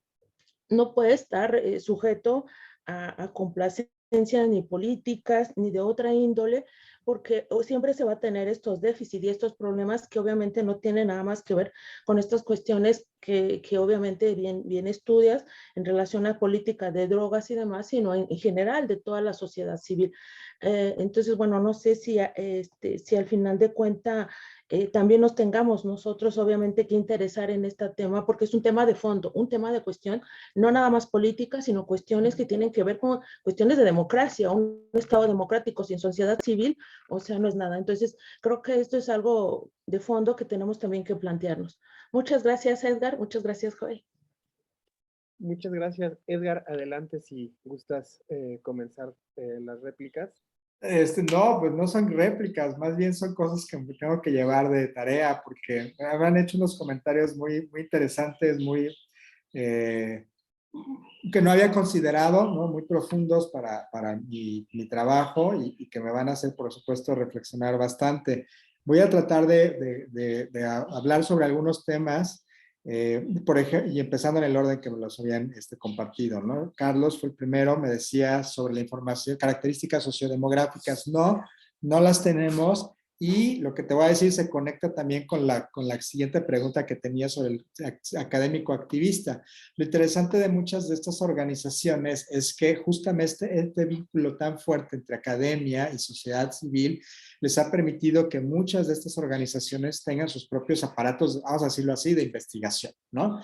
no puede estar sujeto a complacencias ni políticas ni de otra índole, porque siempre se va a tener estos déficits y estos problemas que obviamente no tienen nada más que ver con estas cuestiones que obviamente bien estudias en relación a política de drogas y demás, sino en general de toda la sociedad civil. Entonces, bueno, no sé si al final de cuentas también nos tengamos nosotros obviamente que interesar en este tema, porque es un tema de fondo, un tema de cuestión, no nada más política, sino cuestiones que tienen que ver con cuestiones de democracia, un Estado democrático sin sociedad civil, o sea, no es nada. Entonces, creo que esto es algo de fondo que tenemos también que plantearnos. Muchas gracias, Edgar. Muchas gracias, Joel. Muchas gracias, Edgar. Adelante si gustas comenzar las réplicas. No, pues no son réplicas, más bien son cosas que me tengo que llevar de tarea, porque me han hecho unos comentarios muy, muy interesantes, muy, que no había considerado, ¿no? Muy profundos para mi trabajo y que me van a hacer, por supuesto, reflexionar bastante. Voy a tratar de hablar sobre algunos temas, por ejemplo, y empezando en el orden que me los habían compartido, ¿no? Carlos fue el primero, me decía sobre la información, características sociodemográficas. No las tenemos. Y lo que te voy a decir se conecta también con la siguiente pregunta que tenía sobre el académico activista. Lo interesante de muchas de estas organizaciones es que justamente este vínculo tan fuerte entre academia y sociedad civil les ha permitido que muchas de estas organizaciones tengan sus propios aparatos, vamos a decirlo así, de investigación, ¿no?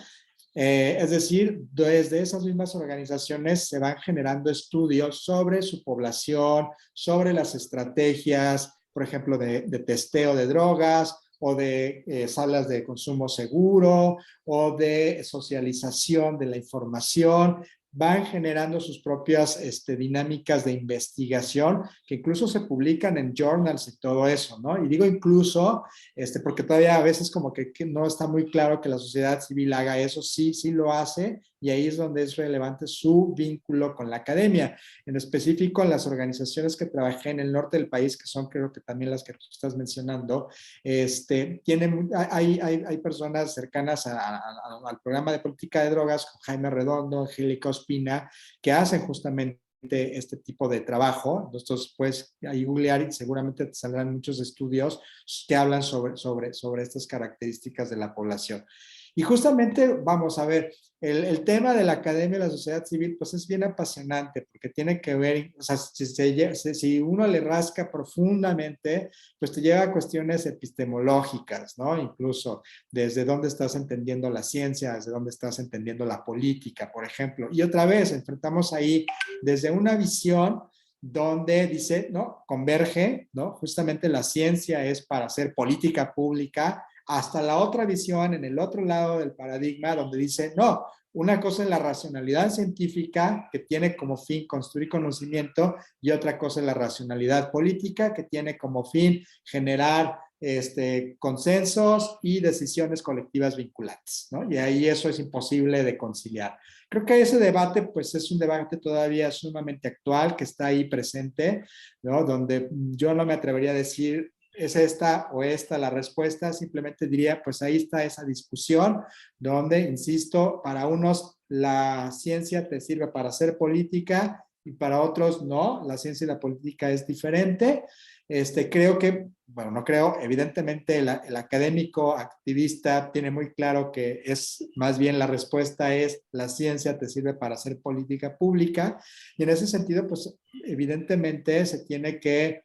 Es decir, desde esas mismas organizaciones se van generando estudios sobre su población, sobre las estrategias, por ejemplo, de testeo de drogas o de salas de consumo seguro o de socialización de la información. Van generando sus propias dinámicas de investigación que incluso se publican en journals y todo eso, ¿no? Y digo incluso, porque todavía a veces como que no está muy claro que la sociedad civil haga eso. Sí lo hace, y ahí es donde es relevante su vínculo con la academia. En específico, en las organizaciones que trabajé en el norte del país, que son creo que también las que tú estás mencionando, hay personas cercanas al programa de política de drogas, con Jaime Redondo, Angélica Ospina, que hacen justamente este tipo de trabajo. Entonces, pues, ahí googlear y seguramente te saldrán muchos estudios que hablan sobre estas características de la población. Y justamente, vamos a ver, el tema de la academia y la sociedad civil, pues es bien apasionante, porque tiene que ver, o sea, si uno le rasca profundamente, pues te lleva a cuestiones epistemológicas, ¿no? Incluso desde dónde estás entendiendo la ciencia, desde dónde estás entendiendo la política, por ejemplo. Y otra vez, enfrentamos ahí desde una visión donde dice, ¿no? Converge, ¿no? Justamente la ciencia es para hacer política pública, hasta la otra visión en el otro lado del paradigma donde dice, no, una cosa es la racionalidad científica que tiene como fin construir conocimiento y otra cosa es la racionalidad política que tiene como fin generar consensos y decisiones colectivas vinculantes, ¿no? Y ahí eso es imposible de conciliar. Creo que ese debate, pues es un debate todavía sumamente actual que está ahí presente, ¿no? Donde yo no me atrevería a decir es esta o esta la respuesta, simplemente diría, pues ahí está esa discusión, donde, insisto, para unos la ciencia te sirve para hacer política y para otros no, la ciencia y la política es diferente. Creo que, bueno, no creo, evidentemente el académico activista tiene muy claro que es, más bien la respuesta es, la ciencia te sirve para hacer política pública, y en ese sentido, pues evidentemente se tiene que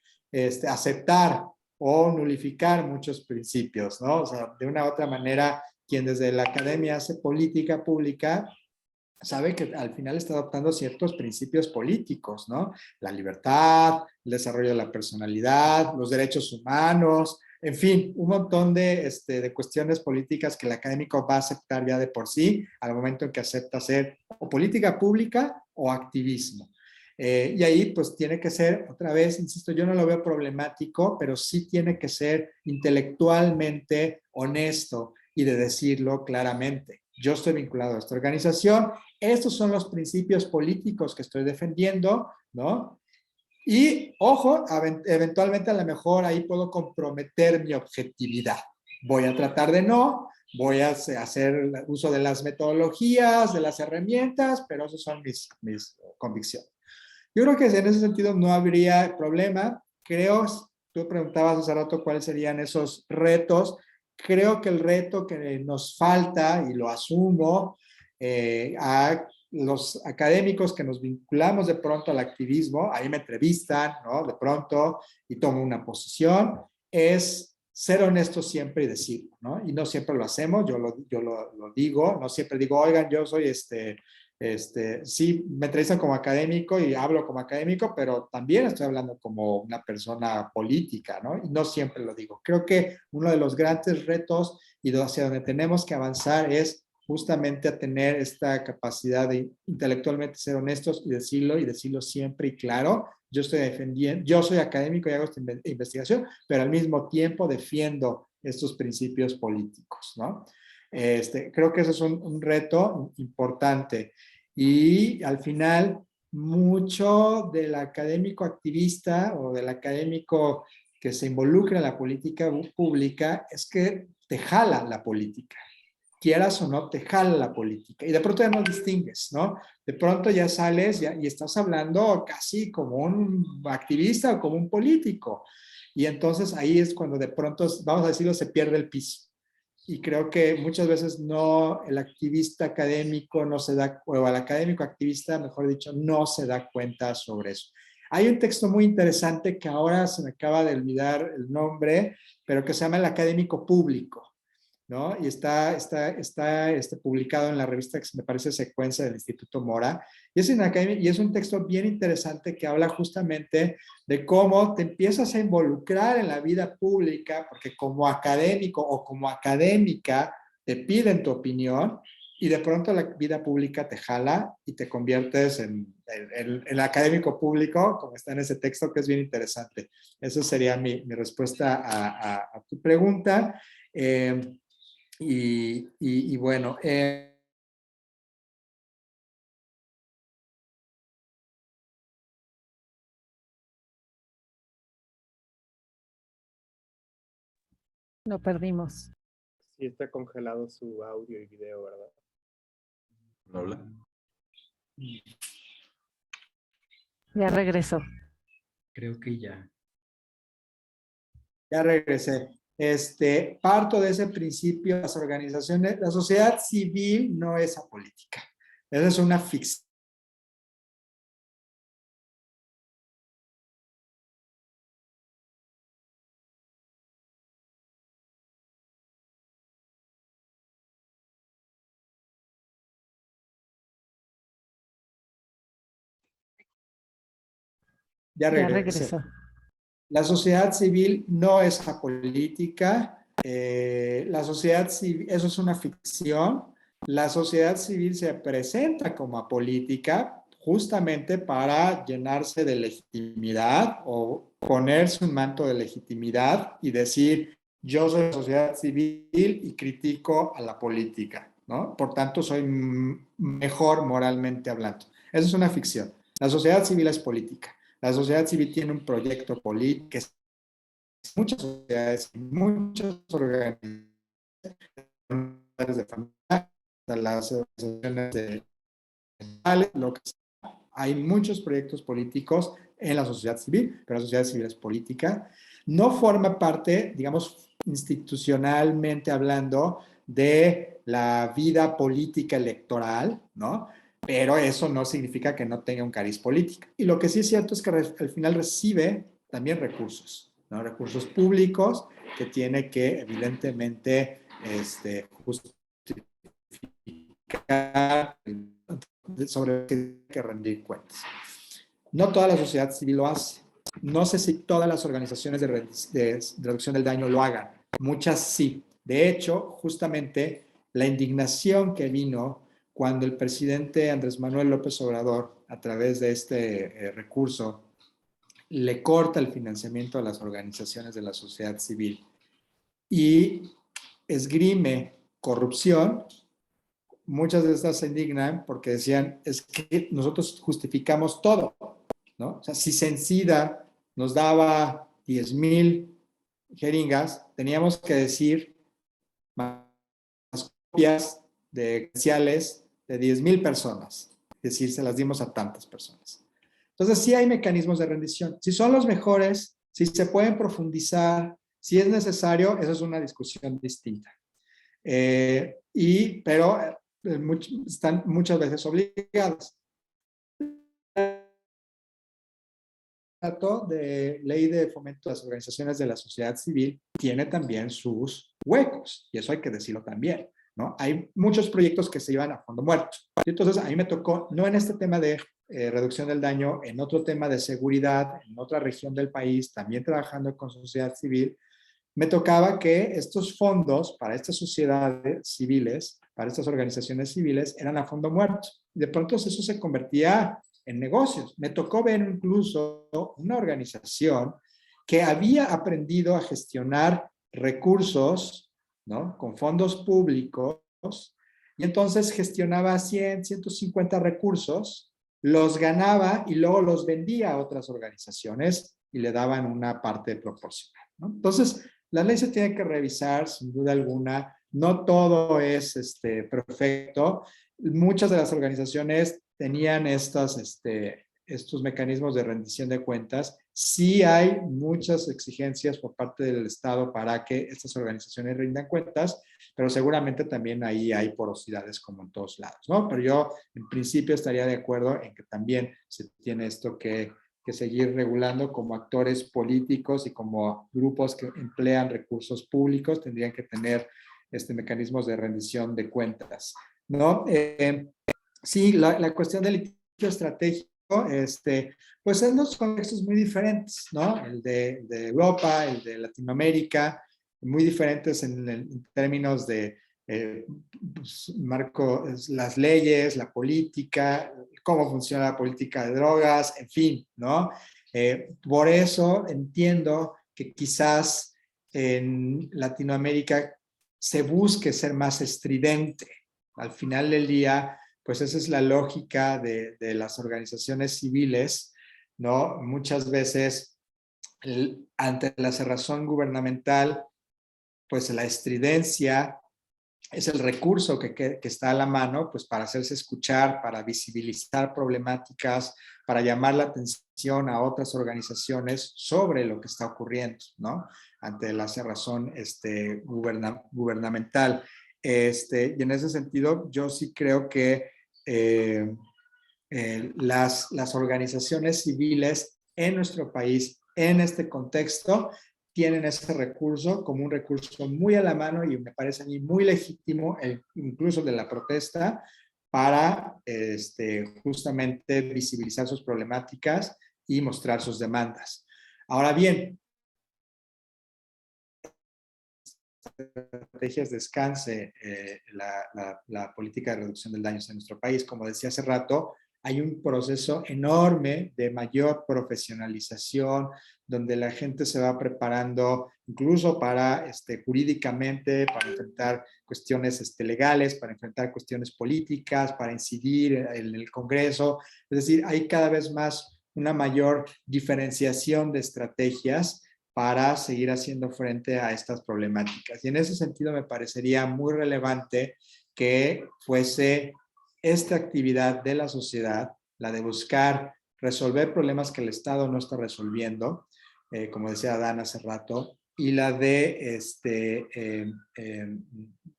aceptar o nulificar muchos principios, ¿no? O sea, de una u otra manera, quien desde la academia hace política pública, sabe que al final está adoptando ciertos principios políticos, ¿no? La libertad, el desarrollo de la personalidad, los derechos humanos, en fin, un montón de cuestiones políticas que el académico va a aceptar ya de por sí al momento en que acepta hacer o política pública o activismo. Y ahí pues tiene que ser, otra vez, insisto, yo no lo veo problemático, pero sí tiene que ser intelectualmente honesto y de decirlo claramente. Yo estoy vinculado a esta organización, estos son los principios políticos que estoy defendiendo, ¿no? Y, ojo, eventualmente a lo mejor ahí puedo comprometer mi objetividad. Voy a tratar de no, voy a hacer uso de las metodologías, de las herramientas, pero esas son mis convicciones. Yo creo que en ese sentido no habría problema. Creo, tú preguntabas hace rato cuáles serían esos retos. Creo que el reto que nos falta, y lo asumo, a los académicos que nos vinculamos de pronto al activismo, ahí me entrevistan, ¿no? De pronto, y tomo una posición, es ser honesto siempre y decirlo, ¿no? Y no siempre lo hacemos, yo lo digo, no siempre digo, oigan, yo soy sí, me entrevistan como académico y hablo como académico, pero también estoy hablando como una persona política, ¿no? Y no siempre lo digo. Creo que uno de los grandes retos y hacia donde tenemos que avanzar es justamente a tener esta capacidad de intelectualmente ser honestos y decirlo siempre y claro. Yo estoy defendiendo, yo soy académico y hago esta investigación, pero al mismo tiempo defiendo estos principios políticos, ¿no? Creo que eso es un reto importante. Y al final, mucho del académico activista o del académico que se involucra en la política pública es que te jala la política. Quieras o no, te jala la política. Y de pronto ya no distingues, ¿no? De pronto ya sales y estás hablando casi como un activista o como un político. Y entonces ahí es cuando de pronto, vamos a decirlo, se pierde el piso. Y creo que muchas veces no, el activista académico no se da, o el académico activista, mejor dicho, no se da cuenta sobre eso. Hay un texto muy interesante que ahora se me acaba de olvidar el nombre, pero que se llama El académico público, ¿no? Y está publicado en la revista que me parece Secuencia del Instituto Mora. Y es un texto bien interesante que habla justamente de cómo te empiezas a involucrar en la vida pública, porque como académico o como académica te piden tu opinión y de pronto la vida pública te jala y te conviertes en el académico público, como está en ese texto, que es bien interesante. Esa sería mi respuesta a tu pregunta. Y bueno, Lo perdimos. Sí, está congelado su audio y video, ¿verdad? ¿Habla? Ya regresó. Creo que ya. ya regresé. parto de ese principio, las organizaciones, la sociedad civil no es apolítica. Esa es una ficción. Ya Ya regresé. regresó. La sociedad civil no es apolítica. La sociedad civil, eso es una ficción. La sociedad civil se presenta como apolítica justamente para llenarse de legitimidad o ponerse un manto de legitimidad y decir, yo soy la sociedad civil y critico a la política, ¿no? Por tanto, soy mejor moralmente hablando. Eso es una ficción. La sociedad civil es política. La sociedad civil tiene un proyecto político, muchas sociedades, muchas organizaciones de familia, las asociaciones de lo que sea. Hay muchos proyectos políticos en la sociedad civil, pero la sociedad civil es política. No forma parte, digamos, institucionalmente hablando, de la vida política electoral, ¿no? Pero eso no significa que no tenga un cariz político. Y lo que sí es cierto es que al final recibe también recursos, ¿no? Recursos públicos que tiene que evidentemente justificar, sobre qué hay que rendir cuentas. No toda la sociedad civil lo hace. No sé si todas las organizaciones de reducción del daño lo hagan. Muchas sí. De hecho, justamente la indignación que vino cuando el presidente Andrés Manuel López Obrador, a través de este recurso, le corta el financiamiento a las organizaciones de la sociedad civil y esgrime corrupción, muchas de estas se indignan porque decían, es que nosotros justificamos todo, ¿no? O sea, si Sencida nos daba 10,000 jeringas, teníamos que decir más copias de credenciales de 10,000 personas, es decir, se las dimos a tantas personas. Entonces, sí hay mecanismos de rendición. Si son los mejores, si se pueden profundizar, si es necesario, esa es una discusión distinta. Pero están muchas veces obligadas. De ley de fomento de las organizaciones de la sociedad civil tiene también sus huecos, y eso hay que decirlo también, ¿no? Hay muchos proyectos que se llevan a fondo muerto. Entonces, a mí me tocó, no en este tema de reducción del daño, en otro tema de seguridad, en otra región del país, también trabajando con sociedad civil, me tocaba que estos fondos para estas sociedades civiles, para estas organizaciones civiles, eran a fondo muerto. De pronto eso se convertía en negocios. Me tocó ver incluso una organización que había aprendido a gestionar recursos, ¿no? Con fondos públicos, y entonces gestionaba 100, 150 recursos, los ganaba y luego los vendía a otras organizaciones y le daban una parte proporcional, ¿no? Entonces, la ley se tiene que revisar, sin duda alguna. No todo es perfecto. Muchas de las organizaciones tenían estos mecanismos de rendición de cuentas. Sí hay muchas exigencias por parte del Estado para que estas organizaciones rindan cuentas, pero seguramente también ahí hay porosidades como en todos lados, ¿no? Pero yo en principio estaría de acuerdo en que también se tiene esto que seguir regulando como actores políticos y como grupos que emplean recursos públicos, tendrían que tener mecanismos de rendición de cuentas, ¿no? Sí, la cuestión del litigio estratégico, pues en los contextos muy diferentes, ¿no? El de Europa, el de Latinoamérica, muy diferentes en términos de pues, marco, las leyes, la política, cómo funciona la política de drogas, en fin, ¿no? Por eso entiendo que quizás en Latinoamérica se busque ser más estridente. Al final del día, pues esa es la lógica de las organizaciones civiles, ¿no? Muchas veces, ante la cerrazón gubernamental, pues la estridencia es el recurso que está a la mano, pues para hacerse escuchar, para visibilizar problemáticas, para llamar la atención a otras organizaciones sobre lo que está ocurriendo, ¿no? Ante la cerrazón gubernamental. Y en ese sentido, yo sí creo que las organizaciones civiles en nuestro país, en este contexto, tienen ese recurso como un recurso muy a la mano y me parece a mí muy legítimo, incluso de la protesta, para justamente visibilizar sus problemáticas y mostrar sus demandas. Ahora bien, estrategias descanse la política de reducción del daño en nuestro país. Como decía hace rato, hay un proceso enorme de mayor profesionalización, donde la gente se va preparando incluso para jurídicamente, para enfrentar cuestiones legales, para enfrentar cuestiones políticas, para incidir en el Congreso. Es decir, hay cada vez más una mayor diferenciación de estrategias para seguir haciendo frente a estas problemáticas. Y en ese sentido me parecería muy relevante que fuese esta actividad de la sociedad, la de buscar resolver problemas que el Estado no está resolviendo, como decía Dan hace rato, y la de,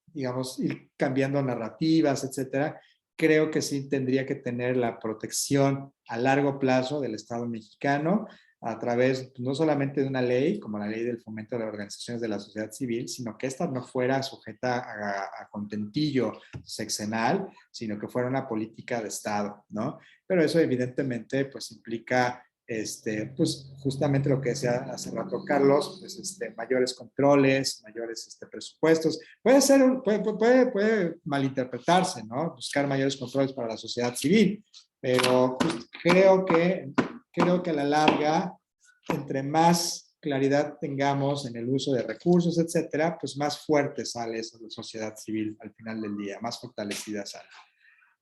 digamos, ir cambiando narrativas, etcétera. Creo que sí tendría que tener la protección a largo plazo del Estado mexicano, a través no solamente de una ley, como la ley del fomento de las organizaciones de la sociedad civil, sino que esta no fuera sujeta a contentillo sexenal, sino que fuera una política de Estado, ¿no? Pero eso evidentemente pues implica pues justamente lo que decía hace rato Carlos, pues mayores controles, mayores presupuestos. Puede malinterpretarse, ¿no? Buscar mayores controles para la sociedad civil, pero pues, creo que a la larga, entre más claridad tengamos en el uso de recursos, etcétera, pues más fuerte sale esa sociedad civil al final del día, más fortalecida sale.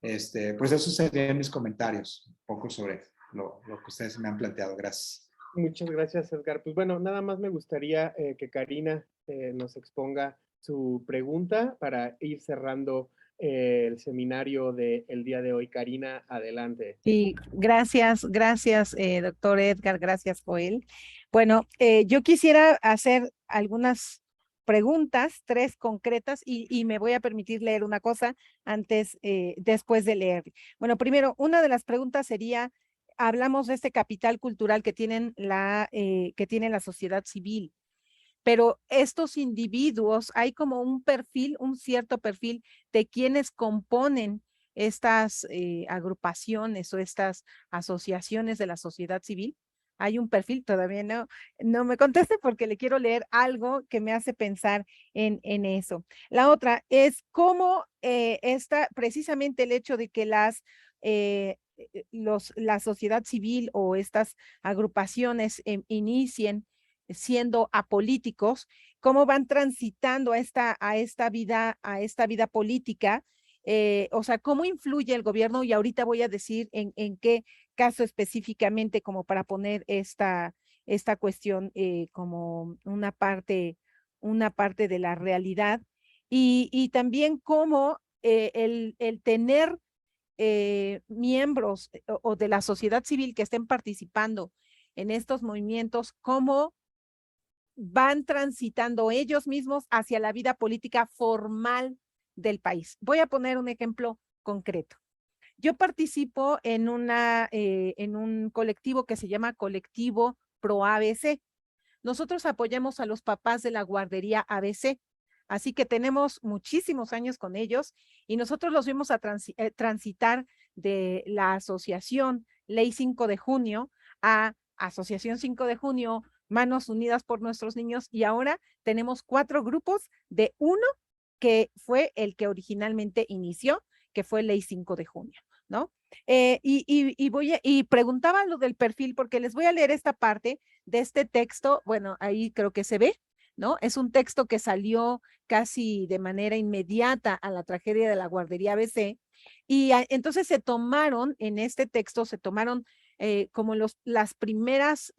Pues esos serían mis comentarios, un poco sobre lo que ustedes me han planteado. Gracias. Muchas gracias, Edgar. Pues bueno, nada más me gustaría que Karina nos exponga su pregunta para ir cerrando el seminario del día de hoy. Karina, adelante. Sí, gracias, doctor Edgar, gracias, Joel. Bueno, yo quisiera hacer algunas preguntas, 3 concretas, y me voy a permitir leer una cosa antes, después de leer. Bueno, primero, una de las preguntas sería, hablamos de este capital cultural que tiene la sociedad civil, pero estos individuos, hay como un perfil, un cierto perfil de quienes componen estas agrupaciones o estas asociaciones de la sociedad civil. Hay un perfil, todavía no me conteste porque le quiero leer algo que me hace pensar en eso. La otra es cómo precisamente el hecho de que la sociedad civil o estas agrupaciones inicien siendo apolíticos, cómo van transitando a esta vida política, o sea, cómo influye el gobierno, y ahorita voy a decir en qué caso específicamente, como para poner esta cuestión como una parte de la realidad, y también cómo el tener miembros o de la sociedad civil que estén participando en estos movimientos, cómo van transitando ellos mismos hacia la vida política formal del país. Voy a poner un ejemplo concreto. Yo participo en un colectivo que se llama Colectivo Pro ABC. Nosotros apoyamos a los papás de la guardería ABC, así que tenemos muchísimos años con ellos y nosotros los vimos a transitar de la asociación Ley 5 de Junio a Asociación 5 de Junio, Manos Unidas por Nuestros Niños, y ahora tenemos 4 grupos de uno que fue el que originalmente inició, que fue Ley 5 de Junio, ¿no? Y preguntaba lo del perfil porque les voy a leer esta parte de este texto. Bueno, ahí creo que se ve, ¿no? Es un texto que salió casi de manera inmediata a la tragedia de la guardería ABC, y entonces en este texto se tomaron como las primeras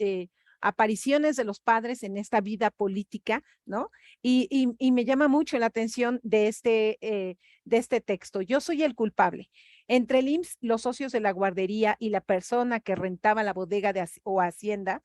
apariciones de los padres en esta vida política, ¿no? Y me llama mucho la atención de este texto. Yo soy el culpable. Entre el IMSS, los socios de la guardería y la persona que rentaba la bodega o hacienda,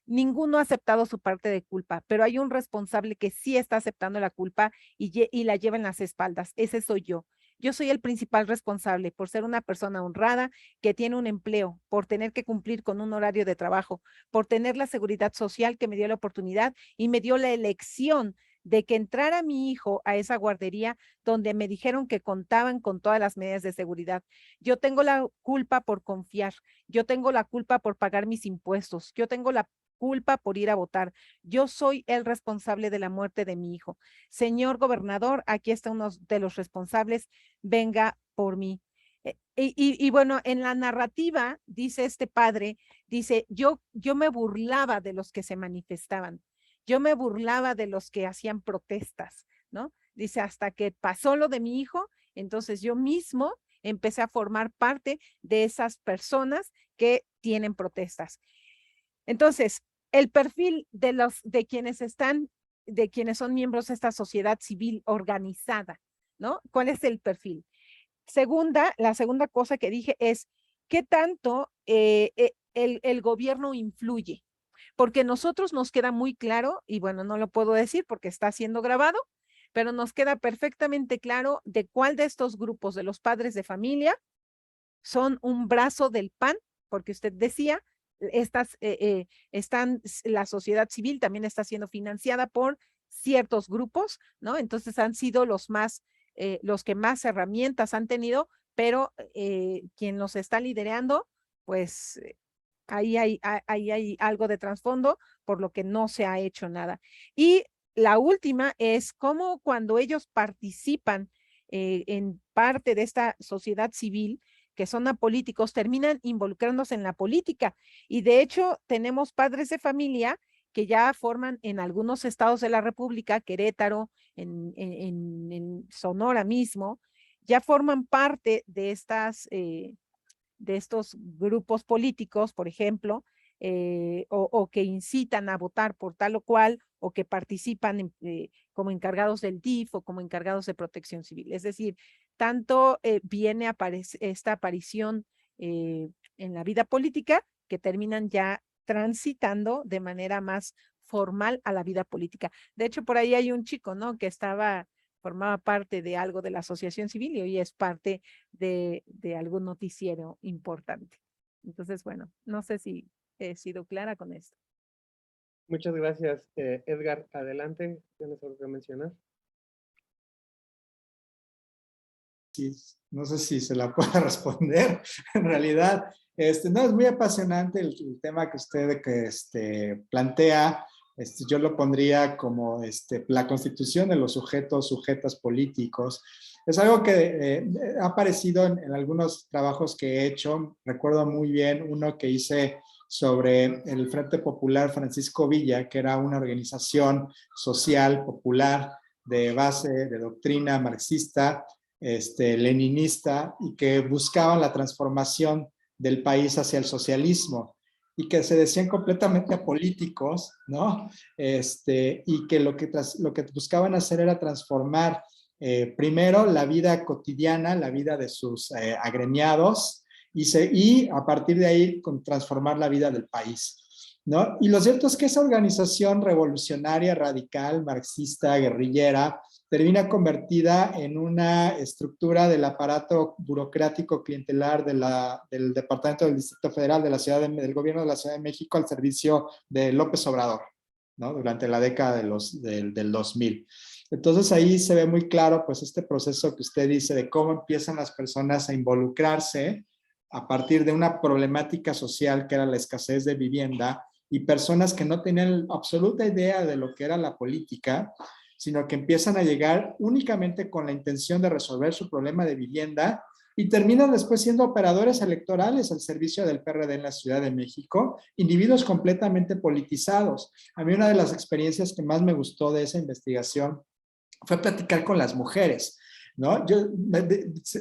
ninguno ha aceptado su parte de culpa, pero hay un responsable que sí está aceptando la culpa y la lleva en las espaldas. Ese soy yo. Yo soy el principal responsable por ser una persona honrada que tiene un empleo, por tener que cumplir con un horario de trabajo, por tener la seguridad social que me dio la oportunidad y me dio la elección de que entrara mi hijo a esa guardería donde me dijeron que contaban con todas las medidas de seguridad. Yo tengo la culpa por confiar, yo tengo la culpa por pagar mis impuestos, yo tengo la culpa por ir a votar. Yo soy el responsable de la muerte de mi hijo. Señor gobernador, aquí está uno de los responsables, venga por mí. Y bueno, en la narrativa, dice este padre, dice, yo me burlaba de los que se manifestaban, yo me burlaba de los que hacían protestas, ¿no? Dice, hasta que pasó lo de mi hijo, entonces yo mismo empecé a formar parte de esas personas que tienen protestas. Entonces, el perfil de quienes son miembros de esta sociedad civil organizada, ¿no? ¿Cuál es el perfil? La segunda cosa que dije es, ¿qué tanto el gobierno influye? Porque nosotros nos queda muy claro, y bueno, no lo puedo decir porque está siendo grabado, pero nos queda perfectamente claro de cuál de estos grupos de los padres de familia son un brazo del PAN, porque usted decía, la sociedad civil también está siendo financiada por ciertos grupos, ¿no? Entonces han sido los que más herramientas han tenido, pero quien los está liderando, pues ahí hay algo de trasfondo, por lo que no se ha hecho nada. Y la última es cómo cuando ellos participan en parte de esta sociedad civil, que son apolíticos, terminan involucrándose en la política. Y de hecho, tenemos padres de familia que ya forman en algunos estados de la República, Querétaro, en Sonora mismo, ya forman parte de estos grupos políticos, por ejemplo, o que incitan a votar por tal o cual, o que participan como encargados del DIF o como encargados de protección civil. Es decir, tanto viene esta aparición en la vida política que terminan ya transitando de manera más formal a la vida política. De hecho, por ahí hay un chico, ¿no? Que formaba parte de algo de la asociación civil y hoy es parte de algún noticiero importante. Entonces, bueno, no sé si he sido clara con esto. Muchas gracias, Edgar. Adelante, ¿tienes algo que mencionar? Sí, no sé si se la pueda responder. En realidad, no, es muy apasionante el tema que usted plantea. Yo lo pondría como la constitución de los sujetas políticos. Es algo que ha aparecido en algunos trabajos que he hecho. Recuerdo muy bien uno que hice sobre el Frente Popular Francisco Villa, que era una organización social popular de base de doctrina marxista, leninista, y que buscaban la transformación del país hacia el socialismo y que se decían completamente apolíticos, ¿no? Y que lo que buscaban hacer era transformar primero la vida cotidiana, la vida de sus agremiados, y a partir de ahí transformar la vida del país, ¿no? Y lo cierto es que esa organización revolucionaria, radical, marxista, guerrillera, termina convertida en una estructura del aparato burocrático clientelar del Departamento del Distrito Federal del Gobierno de la Ciudad de México al servicio de López Obrador, ¿no? Durante la década del 2000. Entonces ahí se ve muy claro pues este proceso que usted dice de cómo empiezan las personas a involucrarse a partir de una problemática social que era la escasez de vivienda y personas que no tenían absoluta idea de lo que era la política, sino que empiezan a llegar únicamente con la intención de resolver su problema de vivienda y terminan después siendo operadores electorales al servicio del PRD en la Ciudad de México, individuos completamente politizados. A mí una de las experiencias que más me gustó de esa investigación fue platicar con las mujeres, ¿no?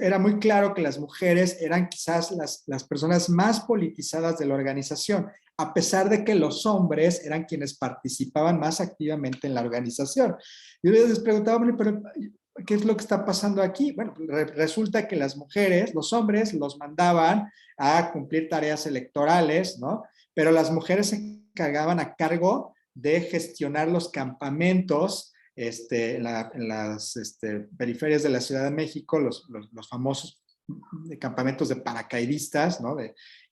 Era muy claro que las mujeres eran quizás las personas más politizadas de la organización, a pesar de que los hombres eran quienes participaban más activamente en la organización. Yo les preguntaba, pero ¿qué es lo que está pasando aquí? Bueno, resulta que las mujeres, los hombres los mandaban a cumplir tareas electorales, ¿no? Pero las mujeres se encargaban a cargo de gestionar los campamentos en las periferias de la Ciudad de México, los famosos campamentos de paracaidistas, ¿no?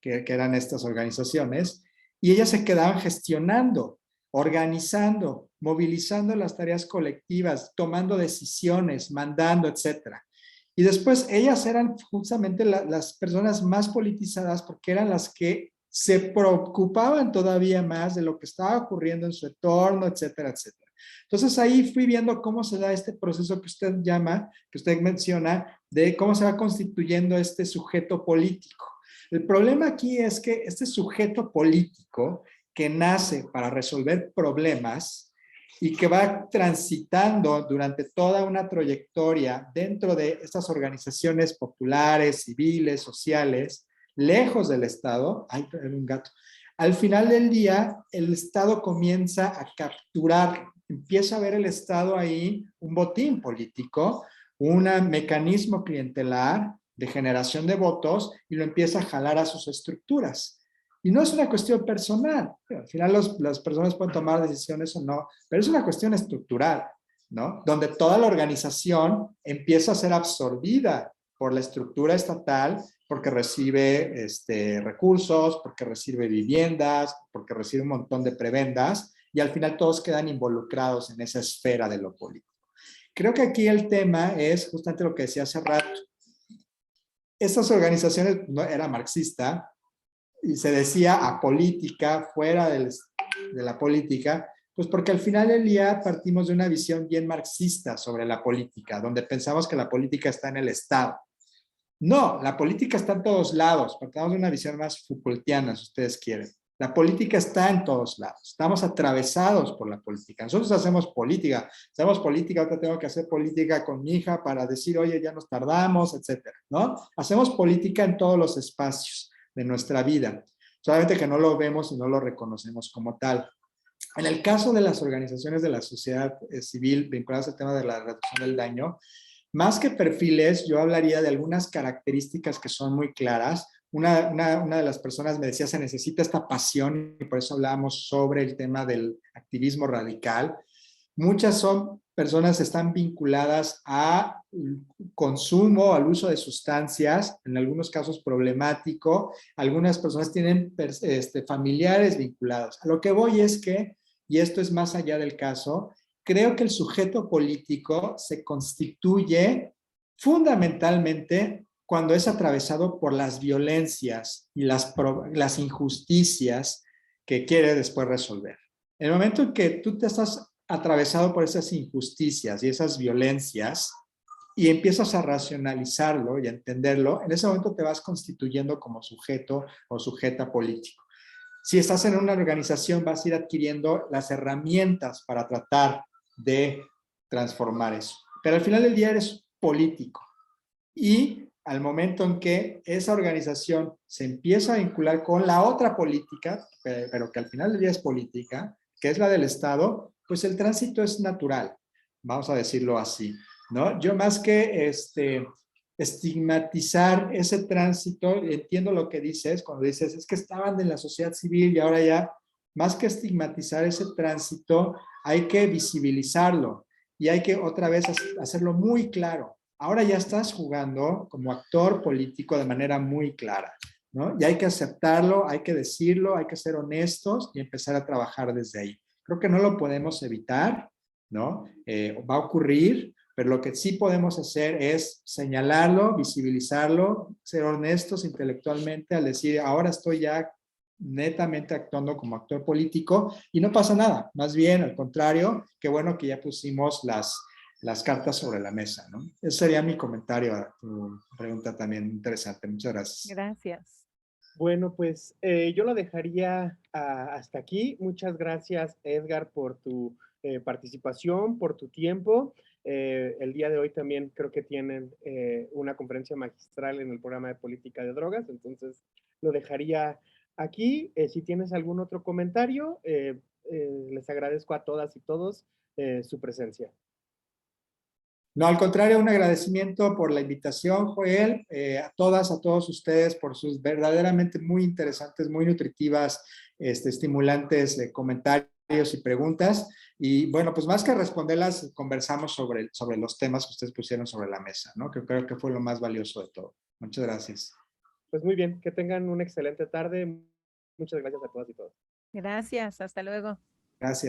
Que eran estas organizaciones, y ellas se quedaban gestionando, organizando, movilizando las tareas colectivas, tomando decisiones, mandando, etcétera. Y después ellas eran justamente las personas más politizadas porque eran las que se preocupaban todavía más de lo que estaba ocurriendo en su entorno, etcétera, etcétera. Entonces ahí fui viendo cómo se da este proceso que usted llama, que usted menciona, de cómo se va constituyendo este sujeto político. El problema aquí es que este sujeto político que nace para resolver problemas y que va transitando durante toda una trayectoria dentro de estas organizaciones populares, civiles, sociales, lejos del Estado, hay un gato, al final del día el Estado comienza a capturar, empieza a ver el Estado ahí un botín político, un mecanismo clientelar de generación de votos y lo empieza a jalar a sus estructuras. Y no es una cuestión personal, al final las personas pueden tomar decisiones o no, pero es una cuestión estructural, ¿no? Donde toda la organización empieza a ser absorbida por la estructura estatal porque recibe recursos, porque recibe viviendas, porque recibe un montón de prebendas y al final todos quedan involucrados en esa esfera de lo político. Creo que aquí el tema es justamente lo que decía hace rato. Estas organizaciones, no era marxista, y se decía apolítica, fuera de la política, pues porque al final del día partimos de una visión bien marxista sobre la política, donde pensamos que la política está en el Estado. No, la política está en todos lados, partamos de una visión más Foucaultiana, si ustedes quieren. La política está en todos lados, estamos atravesados por la política. Nosotros hacemos política, ahorita tengo que hacer política con mi hija para decir, oye, ya nos tardamos, etcétera, ¿no? Hacemos política en todos los espacios de nuestra vida, solamente que no lo vemos y no lo reconocemos como tal. En el caso de las organizaciones de la sociedad civil vinculadas al tema de la reducción del daño, más que perfiles, yo hablaría de algunas características que son muy claras. Una de las personas me decía, se necesita esta pasión, y por eso hablábamos sobre el tema del activismo radical. Muchas son personas que están vinculadas al consumo, al uso de sustancias, en algunos casos problemático. Algunas personas tienen familiares vinculados. A lo que voy es que, y esto es más allá del caso, creo que el sujeto político se constituye fundamentalmente cuando es atravesado por las violencias y las injusticias que quiere después resolver. En el momento en que tú te estás atravesado por esas injusticias y esas violencias y empiezas a racionalizarlo y a entenderlo, en ese momento te vas constituyendo como sujeto o sujeta político. Si estás en una organización, vas a ir adquiriendo las herramientas para tratar de transformar eso. Pero al final del día eres político. Y al momento en que esa organización se empieza a vincular con la otra política, pero que al final del día es política, que es la del Estado, pues el tránsito es natural, vamos a decirlo así, ¿no? Yo más que estigmatizar ese tránsito, entiendo lo que dices, cuando dices, es que estaban en la sociedad civil y ahora ya, más que estigmatizar ese tránsito, hay que visibilizarlo y hay que otra vez hacerlo muy claro. Ahora ya estás jugando como actor político de manera muy clara, ¿no? Y hay que aceptarlo, hay que decirlo, hay que ser honestos y empezar a trabajar desde ahí. Creo que no lo podemos evitar, ¿no? Va a ocurrir, pero lo que sí podemos hacer es señalarlo, visibilizarlo, ser honestos intelectualmente al decir, ahora estoy ya netamente actuando como actor político y no pasa nada. Más bien, al contrario, qué bueno que ya pusimos las cartas sobre la mesa, ¿no? Ese sería mi comentario a tu pregunta también interesante. Muchas gracias. Gracias. Bueno, pues yo lo dejaría hasta aquí. Muchas gracias, Edgar, por tu participación, por tu tiempo. El día de hoy también creo que tienen una conferencia magistral en el programa de política de drogas, entonces lo dejaría aquí. Si tienes algún otro comentario, les agradezco a todas y todos su presencia. No, al contrario, un agradecimiento por la invitación, Joel, a todas, a todos ustedes por sus verdaderamente muy interesantes, muy nutritivas, estimulantes comentarios y preguntas. Y bueno, pues más que responderlas, conversamos sobre los temas que ustedes pusieron sobre la mesa, ¿no? Que creo que fue lo más valioso de todo. Muchas gracias. Pues muy bien, que tengan una excelente tarde. Muchas gracias a todas y todos. Gracias, hasta luego. Gracias.